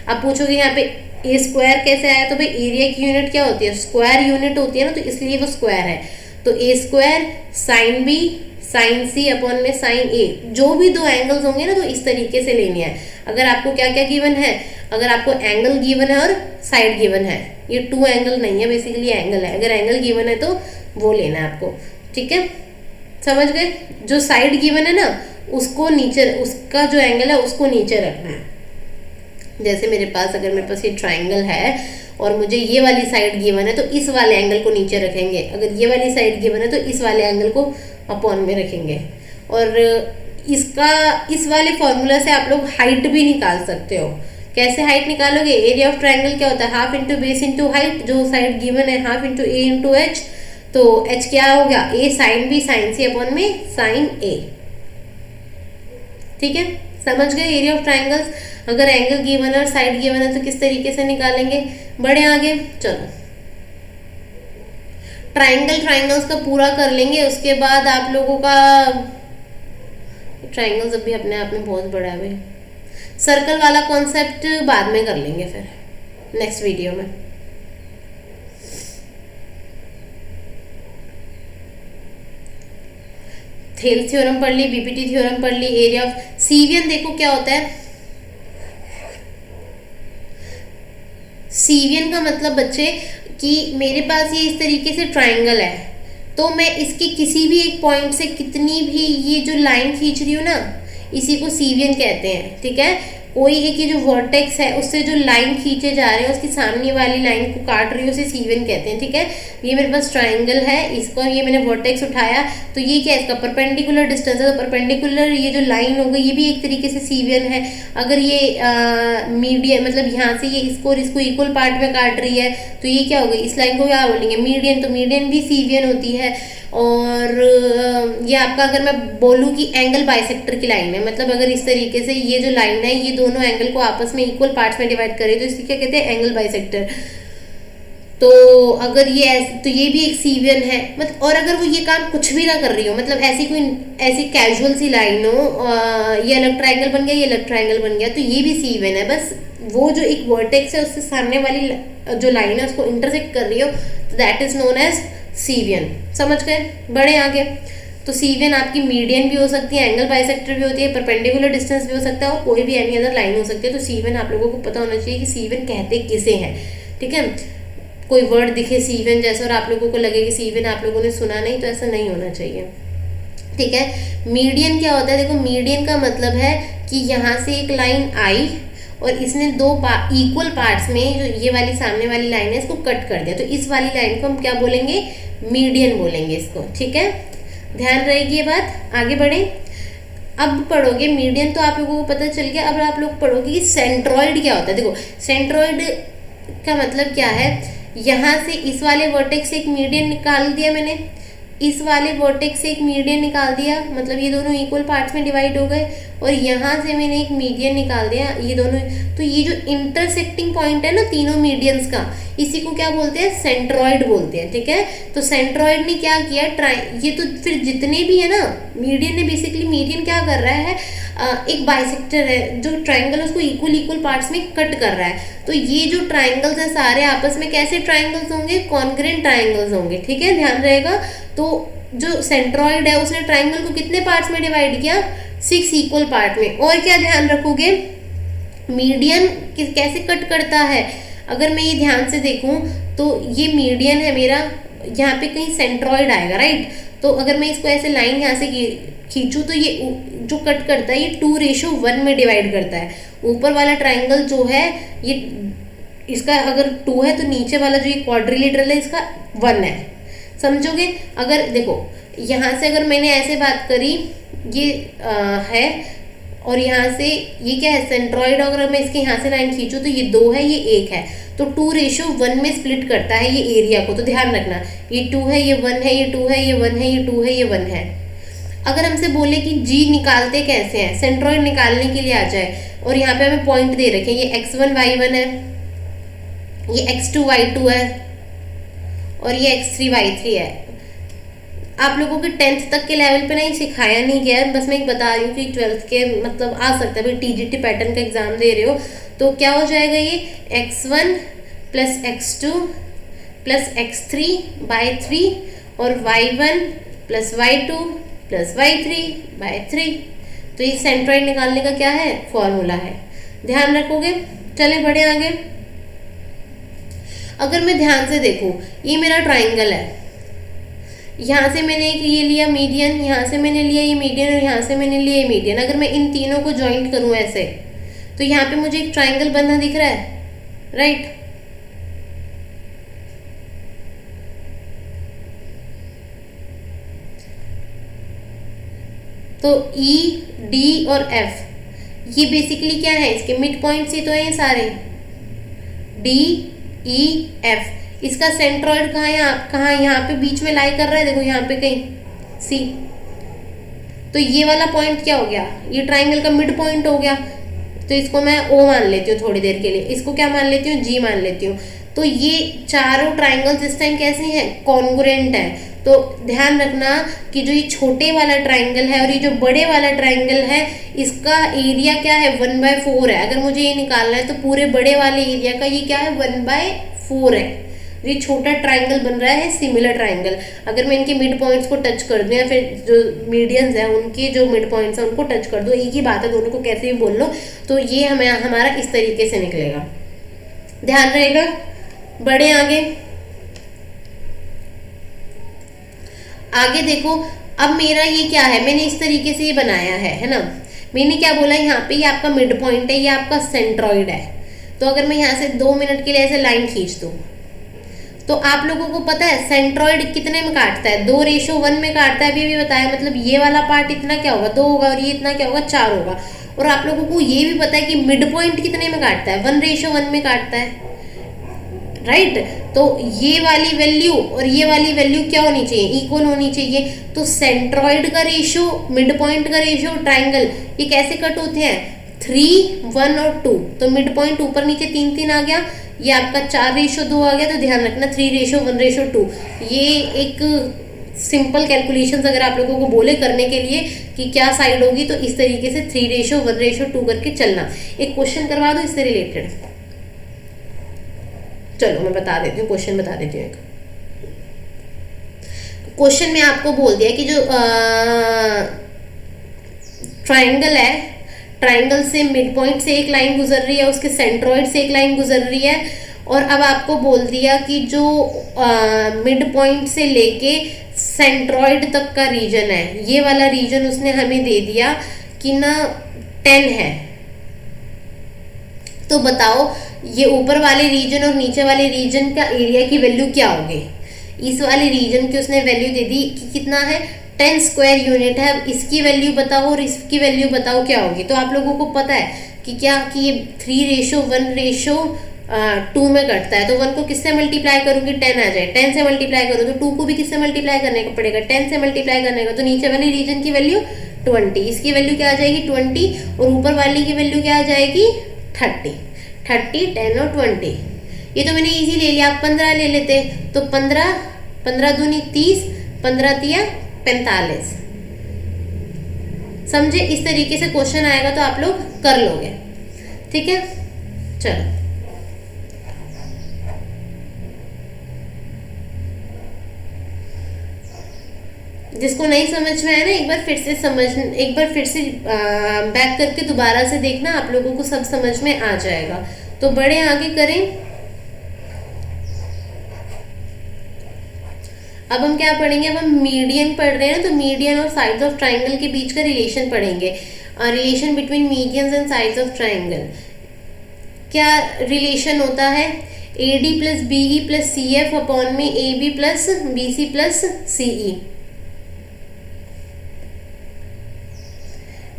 Speaker 1: अब पूछोगे यहाँ पे A स्क्वायर कैसे आया, तो भाई एरिया की यूनिट क्या होती है, स्क्वायर यूनिट होती है ना, तो इसलिए वो स्क्वायर है। तो A square sine B sine C upon में साइन ए, जो भी दो एंगल्स होंगे ना तो इस तरीके से लेने हैं। अगर आपको क्या क्या गिवन है, अगर आपको एंगल गिवन है और साइड गिवन है, ये टू एंगल नहीं है बेसिकली एंगल है, अगर एंगल गिवन है तो वो लेना है आपको, ठीक है, समझ गए। जो साइड गिवन है ना उसको नीचे, उसका जो एंगल है उसको नीचे रखना है। जैसे मेरे पास, अगर मेरे पास ये ट्राइंगल है और मुझे ये वाली साइड गिवन है तो इस वाले एंगल को नीचे रखेंगे, अगर ये वाली साइड गिवन है तो इस वाले एंगल को अपॉन में रखेंगे। और इसका, इस वाले फॉर्मूला से आप लोग हाइट भी निकाल सकते हो। कैसे हाइट निकालोगे? एरिया ऑफ ट्राइंगल क्या होता है? Half into base into height, जो साइड गिवन है हाफ इंटू ए इंटू एच, तो एच क्या हो गया? ए sine B sign C upon में साइन ए, ठीक है, समझ गए। एरिया ऑफ ट्राइंगल्स, अगर एंगल गिवन है और साइड गिवन है तो किस तरीके से निकालेंगे। बढ़े आगे, चलो ट्राइंगल्स का पूरा कर लेंगे, उसके बाद आप लोगों का ट्राइंगल्स अभी अपने आप में बहुत बड़ा है भाई। सर्कल वाला कॉन्सेप्ट बाद में कर लेंगे फिर नेक्स्ट वीडियो में। थेल्स थ्योरम पढ़ ली, बीपीटी थ्योरम पढ़ ली, एरिया ऑफ सीवियन देखो क्या होता है। सीवियन का मतलब बच्चे कि मेरे पास ये इस तरीके से ट्राइंगल है, तो मैं इसके किसी भी एक पॉइंट से कितनी भी ये जो लाइन खींच रही हूँ ना, इसी को सीवियन कहते हैं, ठीक है। कोई एक ये जो वर्टेक्स है उससे जो लाइन खींचे जा रहे हैं, उसकी सामने वाली लाइन को काट रही है, उसे सीवियन कहते हैं, ठीक है। ये मेरे पास ट्राइंगल है, इसको ये मैंने वर्टेक्स उठाया, तो ये क्या है? इसका परपेंडिकुलर डिस्टेंस है, तो परपेंडिकुलर ये जो लाइन हो गई ये भी एक तरीके से सीवियन है। अगर ये मीडियन, मतलब यहाँ से ये इसको और इसको इक्वल पार्ट में काट रही है, तो ये क्या हो गई? इस लाइन को क्या बोलेंगे? मीडियन, तो मीडियन भी सीवियन होती है। और ये आपका, अगर मैं बोलूँ कि एंगल बाइसेक्टर की लाइन है, मतलब अगर इस तरीके से ये जो लाइन है ये दोनों एंगल को आपस में इक्वल पार्ट्स में डिवाइड करे तो इसकी क्या कहते हैं? Angle bisector. तो अगर ये तो ये भी एक सीवियन है, मतलब। और अगर वो ये काम कुछ भी ना कर रही हो, मतलब ऐसी कोई ऐसी कैजुअल सी लाइन हो, ये अलग ट्राइंगल बन गया, ये अलग ट्राइंगल बन गया, तो ये भी सीवियन है। बस वो जो एक वर्टेक्स है उससे सामने वाली जो लाइन है उसको इंटरसेक्ट कर रही हो, तो दैट इज नोन एज सीवियन, समझ गए। बढ़े आगे, तो सीवियन आपकी मीडियन भी हो सकती है, एंगल बाइसेक्टर भी होती है, परपेंडिकुलर डिस्टेंस भी हो सकता है, और कोई भी एनी अदर लाइन हो सकती है। तो सीवियन आप लोगों को पता होना चाहिए कि सीवियन कहते किसे हैं, ठीक है। कोई वर्ड दिखे सीवियन जैसे और आप लोगों को लगे कि सीवियन आप लोगों ने सुना नहीं, तो ऐसा नहीं होना चाहिए, ठीक है। मीडियन क्या होता है? देखो, मीडियन का मतलब है कि यहाँ से एक लाइन आई और इसने दो इक्वल पार्ट्स में, जो ये वाली सामने वाली लाइन है, इसको कट कर दिया, तो इस वाली लाइन को हम क्या बोलेंगे? मीडियन बोलेंगे इसको, ठीक है। ध्यान रहेगी ये बात। आगे बढ़े, अब पढ़ोगे मीडियन तो आप लोगों को पता चल गया। अब आप लोग पढ़ोगे कि सेंट्रॉइड क्या होता है। देखो, सेंट्रॉइड का मतलब क्या है? यहाँ से इस वाले वर्टेक्स से एक मीडियन निकाल दिया मैंने, इस वाले वर्टेक्स से एक मीडियन निकाल दिया, मतलब ये दोनों इक्वल पार्ट्स में डिवाइड हो गए, और यहाँ से मैंने एक मीडियन निकाल दिया, ये दोनों। तो ये जो इंटरसेक्टिंग पॉइंट है ना तीनों मीडियंस का, इसी को क्या बोलते हैं? सेंट्रॉइड बोलते हैं, ठीक है। तो सेंट्रॉइड ने क्या किया? ये तो फिर जितने भी है ना, मीडियन ने बेसिकली, मीडियन क्या कर रहा है? एक बाइसेक्टर है, जो ट्राइंगल उसको इक्वल पार्ट्स में कट कर रहा है। तो ये जो ट्राइंगल्स है सारे आपस में कैसे ट्राइंगल्स होंगे? कॉन्ग्रेंट ट्राइंगल्स होंगे, ठीक है, ध्यान रहेगा। तो जो सेंट्रॉइड है उसने ट्राइंगल को कितने पार्ट्स में डिवाइड किया? 6 इक्वल पार्ट में। और क्या ध्यान रखोगे? मीडियन कैसे कट करता है? अगर मैं ये ध्यान से देखूं तो ये मीडियन है मेरा, यहाँ पे कहीं सेंट्रॉइड आएगा, राइट। तो अगर मैं इसको ऐसे लाइन यहाँ से खींचूं तो ये जो कट करता है ये 2:1 में डिवाइड करता है। ऊपर वाला ट्राइंगल जो है ये, इसका अगर 2 है तो नीचे वाला जो ये क्वाड्रिलेटरल है इसका 1 है, समझोगे। अगर देखो यहाँ से अगर मैंने ऐसे बात करी, ये है, और यहाँ से ये क्या है? सेंट्रॉइड। अगर मैं इसके यहाँ से लाइन खींचूं तो ये 2 है, ये 1 है, तो 2:1 में स्प्लिट करता है ये एरिया को। तो ध्यान रखना, ये 2 है, ये 1 है, ये 2 है, ये 1 है, ये 2 है, ये 1 है। अगर हमसे बोले कि जी निकालते कैसे हैं, सेंट्रॉइड निकालने के लिए आ जाए, और यहाँ पे हमें पॉइंट दे रखे हैं, ये x1 y1 है, ये x2 y2 है, और ये x3 y3 है। आप लोगों के 10th तक के लेवल पे नहीं सिखाया नहीं गया है, बस मैं एक बता रही हूँ कि 12th के मतलब आ सकता है, भाई TGT पैटर्न का एग्जाम दे रहे हो तो क्या हो जाएगा? ये x1 + x2 + x3 by 3 और y1 + y2 +y3/3। तो ये सेंट्रॉइड निकालने का क्या है, फॉर्मूला है, ध्यान रखोगे। चले बढ़े आगे। अगर मैं ध्यान से देखूं, ये मेरा ट्राइंगल है, यहाँ से मैंने एक ये लिया मीडियन, यहाँ से मैंने लिया ये मीडियन और यहाँ से मैंने लिया ये मीडियन। अगर मैं इन तीनों को ज्वाइंट करूँ ऐसे, तो यहाँ पे मुझे एक ट्राइंगल बना दिख रहा है, राइट। तो E, D और F ये बेसिकली क्या है, इसके मिड पॉइंट्स ही तो है ये सारे, D, E, F। इसका सेंट्रॉइड कहाँ है, कहाँ यहाँ पे बीच में लाई कर रहा है, देखो यहाँ पे कहीं C। तो ये वाला पॉइंट क्या हो गया, ये ट्राइंगल का मिड पॉइंट हो गया। तो इसको मैं O मान लेती हूँ थोड़ी देर के लिए, इसको क्या मान लेती हूँ, G मान लेती हूँ। तो ये चारों ट्राइंगल्स इस टाइम कैसे हैं, कॉन्ग्रुएंट है। तो ध्यान रखना कि जो ये छोटे वाला ट्राइंगल है और ये जो बड़े वाला ट्राइंगल है, इसका एरिया क्या है, 1/4 है। अगर मुझे ये निकालना है तो पूरे बड़े वाले एरिया का ये क्या है, 1/4 है। ये छोटा ट्राइंगल बन रहा है सिमिलर ट्राइंगल। अगर मैं इनके मिड पॉइंट्स को टच कर दूं या फिर जो मीडियंस हैं उनके जो मिड पॉइंट्स हैं उनको टच कर दूं, एक ही बात है, दोनों को कैसे भी बोल लो, तो ये हमें हमारा इस तरीके से निकलेगा, ध्यान रहेगा। बढ़े आगे। आगे देखो, अब मेरा ये क्या है, मैंने इस तरीके से ये बनाया है ना। मैंने क्या बोला, यहाँ पे ये आपका मिड पॉइंट है, ये आपका सेंट्रॉइड है। तो अगर मैं यहाँ से 2 मिनट के लिए ऐसे लाइन खींच दूँ, तो आप लोगों को पता है सेंट्रॉइड कितने में काटता है, 2:1 में काटता है। अभी भी बताया, मतलब ये वाला पार्ट इतना क्या होगा, 2 होगा, और ये इतना क्या होगा, 4 होगा। और आप लोगों को ये भी पता है कि मिड पॉइंट कितने में काटता है, 1:1 में काटता है, राइट। तो ये वाली वैल्यू और ये वाली वैल्यू क्या होनी चाहिए, इक्वल होनी चाहिए। तो सेंट्रॉइड का रेशियो, मिड पॉइंट का रेशियो, ट्राइंगल ये कैसे कट होते हैं, 3, 1 और 2। तो मिड पॉइंट ऊपर नीचे 3-3 आ गया, ये आपका 4:2 आ गया। तो ध्यान रखना 3:1:2। ये एक सिंपल कैलकुलेशंस अगर आप लोगों को बोले करने के लिए कि क्या साइड होगी, तो इस तरीके से 3:1:2 करके चलना। एक क्वेश्चन करवा दो इससे रिलेटेड, चलो मैं बता देती हूँ, क्वेश्चन बता देती हूँ। एक क्वेश्चन में आपको बोल दिया कि जो ट्राइंगल है, ट्राइंगल से मिड पॉइंट से एक लाइन गुजर रही है, उसके सेंट्रॉइड से एक लाइन गुजर रही है, और अब आपको बोल दिया कि जो मिड पॉइंट से लेके सेंट्रॉइड तक का रीजन है, ये वाला रीजन उसने हमें दे दिया कि ना 10 है। तो बताओ ये ऊपर वाले रीजन और नीचे वाले रीजन का एरिया की वैल्यू क्या होगी। इस वाले रीजन की उसने वैल्यू दे दी कि कितना है, 10 स्क्वायर यूनिट है। अब इसकी वैल्यू बताओ और इसकी वैल्यू बताओ क्या होगी। तो आप लोगों को पता है कि क्या कि ये 3:1:2 में कटता है। तो 1 को किससे मल्टीप्लाई करूंगी, 10 आ जाए, 10 से मल्टीप्लाई करो तो 2 को भी किससे मल्टीप्लाई करने का पड़ेगा, 10 से मल्टीप्लाई करने का। तो नीचे वाले रीजन की वैल्यू 20, इसकी वैल्यू क्या आ जाएगी 20, और ऊपर वाली की वैल्यू क्या आ जाएगी 30, 10 और 20। ये तो मैंने इजी ले लिया, आप 15 ले लेते। तो 15 दूनी 30, 15 तिया 45। समझे, इस तरीके से क्वेश्चन आएगा तो आप लोग कर लोगे, ठीक है। चलो जिसको नहीं समझ में आया ना, एक बार फिर से बैक करके दोबारा से देखना, आप लोगों को सब समझ में आ जाएगा। तो बड़े आगे करें। अब हम क्या पढ़ेंगे, अब हम मीडियन पढ़ रहे हैं, तो मीडियन और साइड्स ऑफ ट्राइंगल के बीच का रिलेशन पढ़ेंगे। Relation between medians and sides of triangle. क्या रिलेशन होता है, AD + BE + CF अपॉन में AB + BC + CE।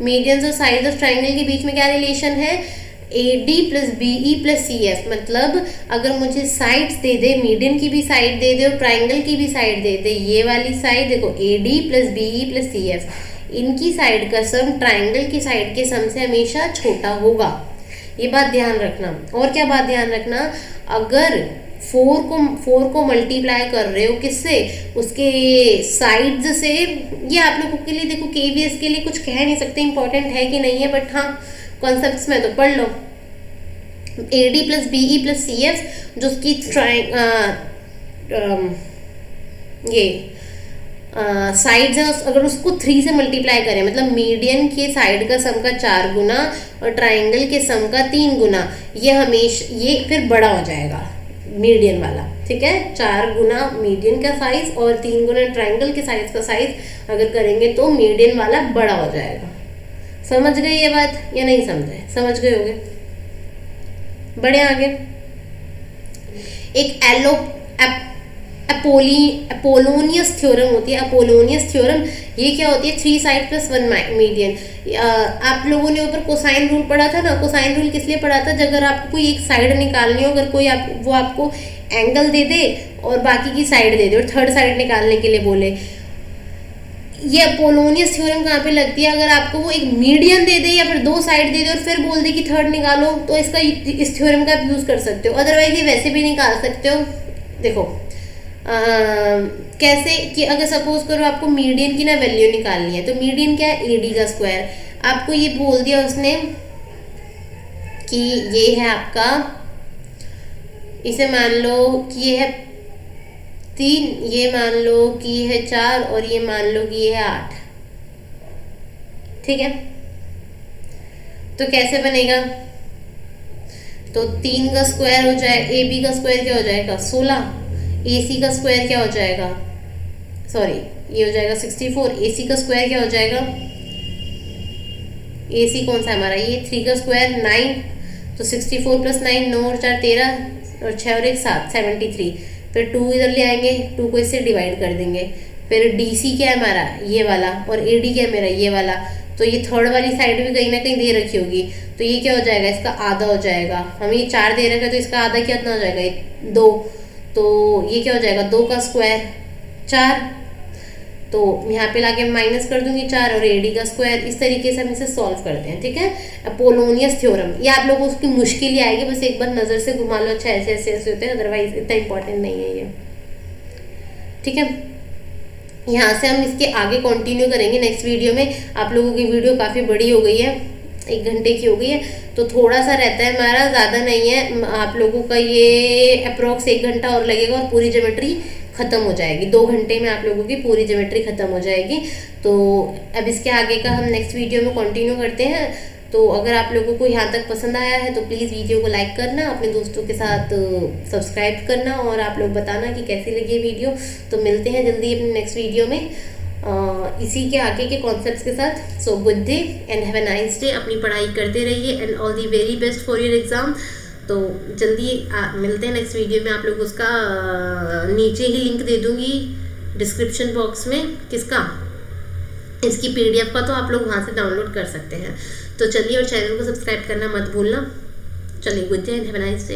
Speaker 1: मीडियंस और साइड्स ऑफ ट्राइंगल के बीच में क्या रिलेशन है, AD + BE + CF। मतलब अगर मुझे साइड्स दे दे, मीडियन की भी साइड दे दे और ट्राइंगल की भी साइड दे दे, ये वाली साइड देखो AD + BE + CF, इनकी साइड का सम ट्राइंगल की साइड के सम से हमेशा छोटा होगा। ये बात ध्यान रखना। और क्या बात ध्यान रखना, अगर 4 को मल्टीप्लाई कर रहे हो किससे, उसके साइड्स से। ये आप लोगों के लिए देखो KVS के लिए कुछ कह नहीं सकते, इंपॉर्टेंट है कि नहीं है, बट हाँ कॉन्सेप्ट्स में तो पढ़ लो। AD + BE + CF जो उसकी ये साइड्स है अगर उसको 3 से मल्टीप्लाई करें, मतलब मीडियन के साइड का सम का 4 गुना और ट्राइंगल के सम का 3 गुना, ये हमेशा ये फिर बड़ा हो जाएगा मीडियन वाला, ठीक है। 4 गुना मीडियन का साइज और 3 गुना ट्राइंगल के साइज का साइज अगर करेंगे तो मीडियन वाला बड़ा हो जाएगा। समझ गए ये बात या नहीं समझे? समझ गए होगे। बढ़े आगे। एक अपोलोनियस थ्योरम होती है। अपोलोनियस थ्योरम ये क्या होती है? 3 साइड प्लस 1 मीडियन। आप लोगों ने ऊपर कोसाइन रूल पढ़ा था ना। कोसाइन रूल किस लिए पढ़ा था? अगर आपको कोई एक साइड निकालनी हो, अगर कोई वो आपको एंगल दे दे और बाकी की साइड दे दे और थर्ड साइड निकालने के लिए बोले, ये अपोलोनियस थ्योरम कहाँ पे लगती है? अगर आपको वो एक मीडियन दे दे या फिर 2 साइड दे दे और फिर बोल दे कि थर्ड निकालो, तो इस थ्योरम का आप यूज कर सकते हो। अदरवाइज ये वैसे भी निकाल सकते हो। देखो कैसे कि अगर सपोज करो आपको मीडियन की ना वैल्यू निकालनी है, तो मीडियन क्या है? AD का स्क्वायर। आपको ये बोल दिया उसने कि ये है आपका, इसे मान लो कि ये है 3, ये मान लो कि ये है 4 और ये मान लो कि ये है 8, ठीक है। तो कैसे बनेगा? तो 3 का स्क्वायर हो जाए, AB का स्क्वायर क्या हो जाएगा? 16, AC का स्क्वायर क्या हो जाएगा? सॉरी ये हो जाएगा 64। AC का स्क्वायर क्या हो जाएगा? AC कौन सा हमारा? ये 3 का स्क्वायर 9, तो 64 प्लस 9, 9 और 4 13 और 6 और 1 7, 73। फिर 2 इधर ले आएंगे, 2 को इससे डिवाइड कर देंगे। फिर DC क्या है हमारा? ये वाला। और AD क्या है मेरा? ये वाला। तो ये थर्ड वाली साइड भी कहीं ना कहीं दे रखी होगी, तो ये क्या हो जाएगा? इसका आधा हो जाएगा। हमें ये 4 दे रखा है तो इसका आधा कितना हो जाएगा? 2। तो ये क्या हो जाएगा? 2 का स्क्वायर 4, तो यहाँ पे लाके माइनस कर दूंगी 4 और AD का स्क्वायर। इस तरीके से हम इसे सॉल्व करते हैं, ठीक है। अपोलोनियस थ्योरम, ये आप लोगों को मुश्किल ही आएगी, बस एक बार नज़र से घुमा लो। अच्छा ऐसे ऐसे ऐसे होते हैं, अदरवाइज इतना इंपॉर्टेंट नहीं है ये, ठीक है। यहाँ से हम इसके आगे कंटिन्यू करेंगे नेक्स्ट वीडियो में। आप लोगों की वीडियो काफ़ी बड़ी हो गई है, 1 घंटे की हो गई है, तो थोड़ा सा रहता है हमारा, ज़्यादा नहीं है। आप लोगों का ये अप्रोक्स 1 घंटा और लगेगा और पूरी ज्योमेट्री ख़त्म हो जाएगी। 2 घंटे में आप लोगों की पूरी ज्योमेट्री ख़त्म हो जाएगी। तो अब इसके आगे का हम नेक्स्ट वीडियो में कंटिन्यू करते हैं। तो अगर आप लोगों को यहाँ तक पसंद आया है तो प्लीज़ वीडियो को लाइक करना, अपने दोस्तों के साथ सब्सक्राइब करना और आप लोग बताना कि कैसी लगी वीडियो। तो मिलते हैं जल्दी अपने नेक्स्ट वीडियो में इसी के आगे के कॉन्सेप्ट्स के साथ। So good day and have a nice day. अपनी पढ़ाई करते रहिए and all the very best for your exam. तो जल्दी मिलते हैं नेक्स्ट वीडियो में। आप लोग उसका नीचे ही लिंक दे दूँगी डिस्क्रिप्शन बॉक्स में, किसका? इसकी PDF का, तो आप लोग वहाँ से डाउनलोड कर सकते हैं। तो चलिए, और चैनल को सब्सक्राइब करना मत भूलना। चलिए, good day and have a nice day.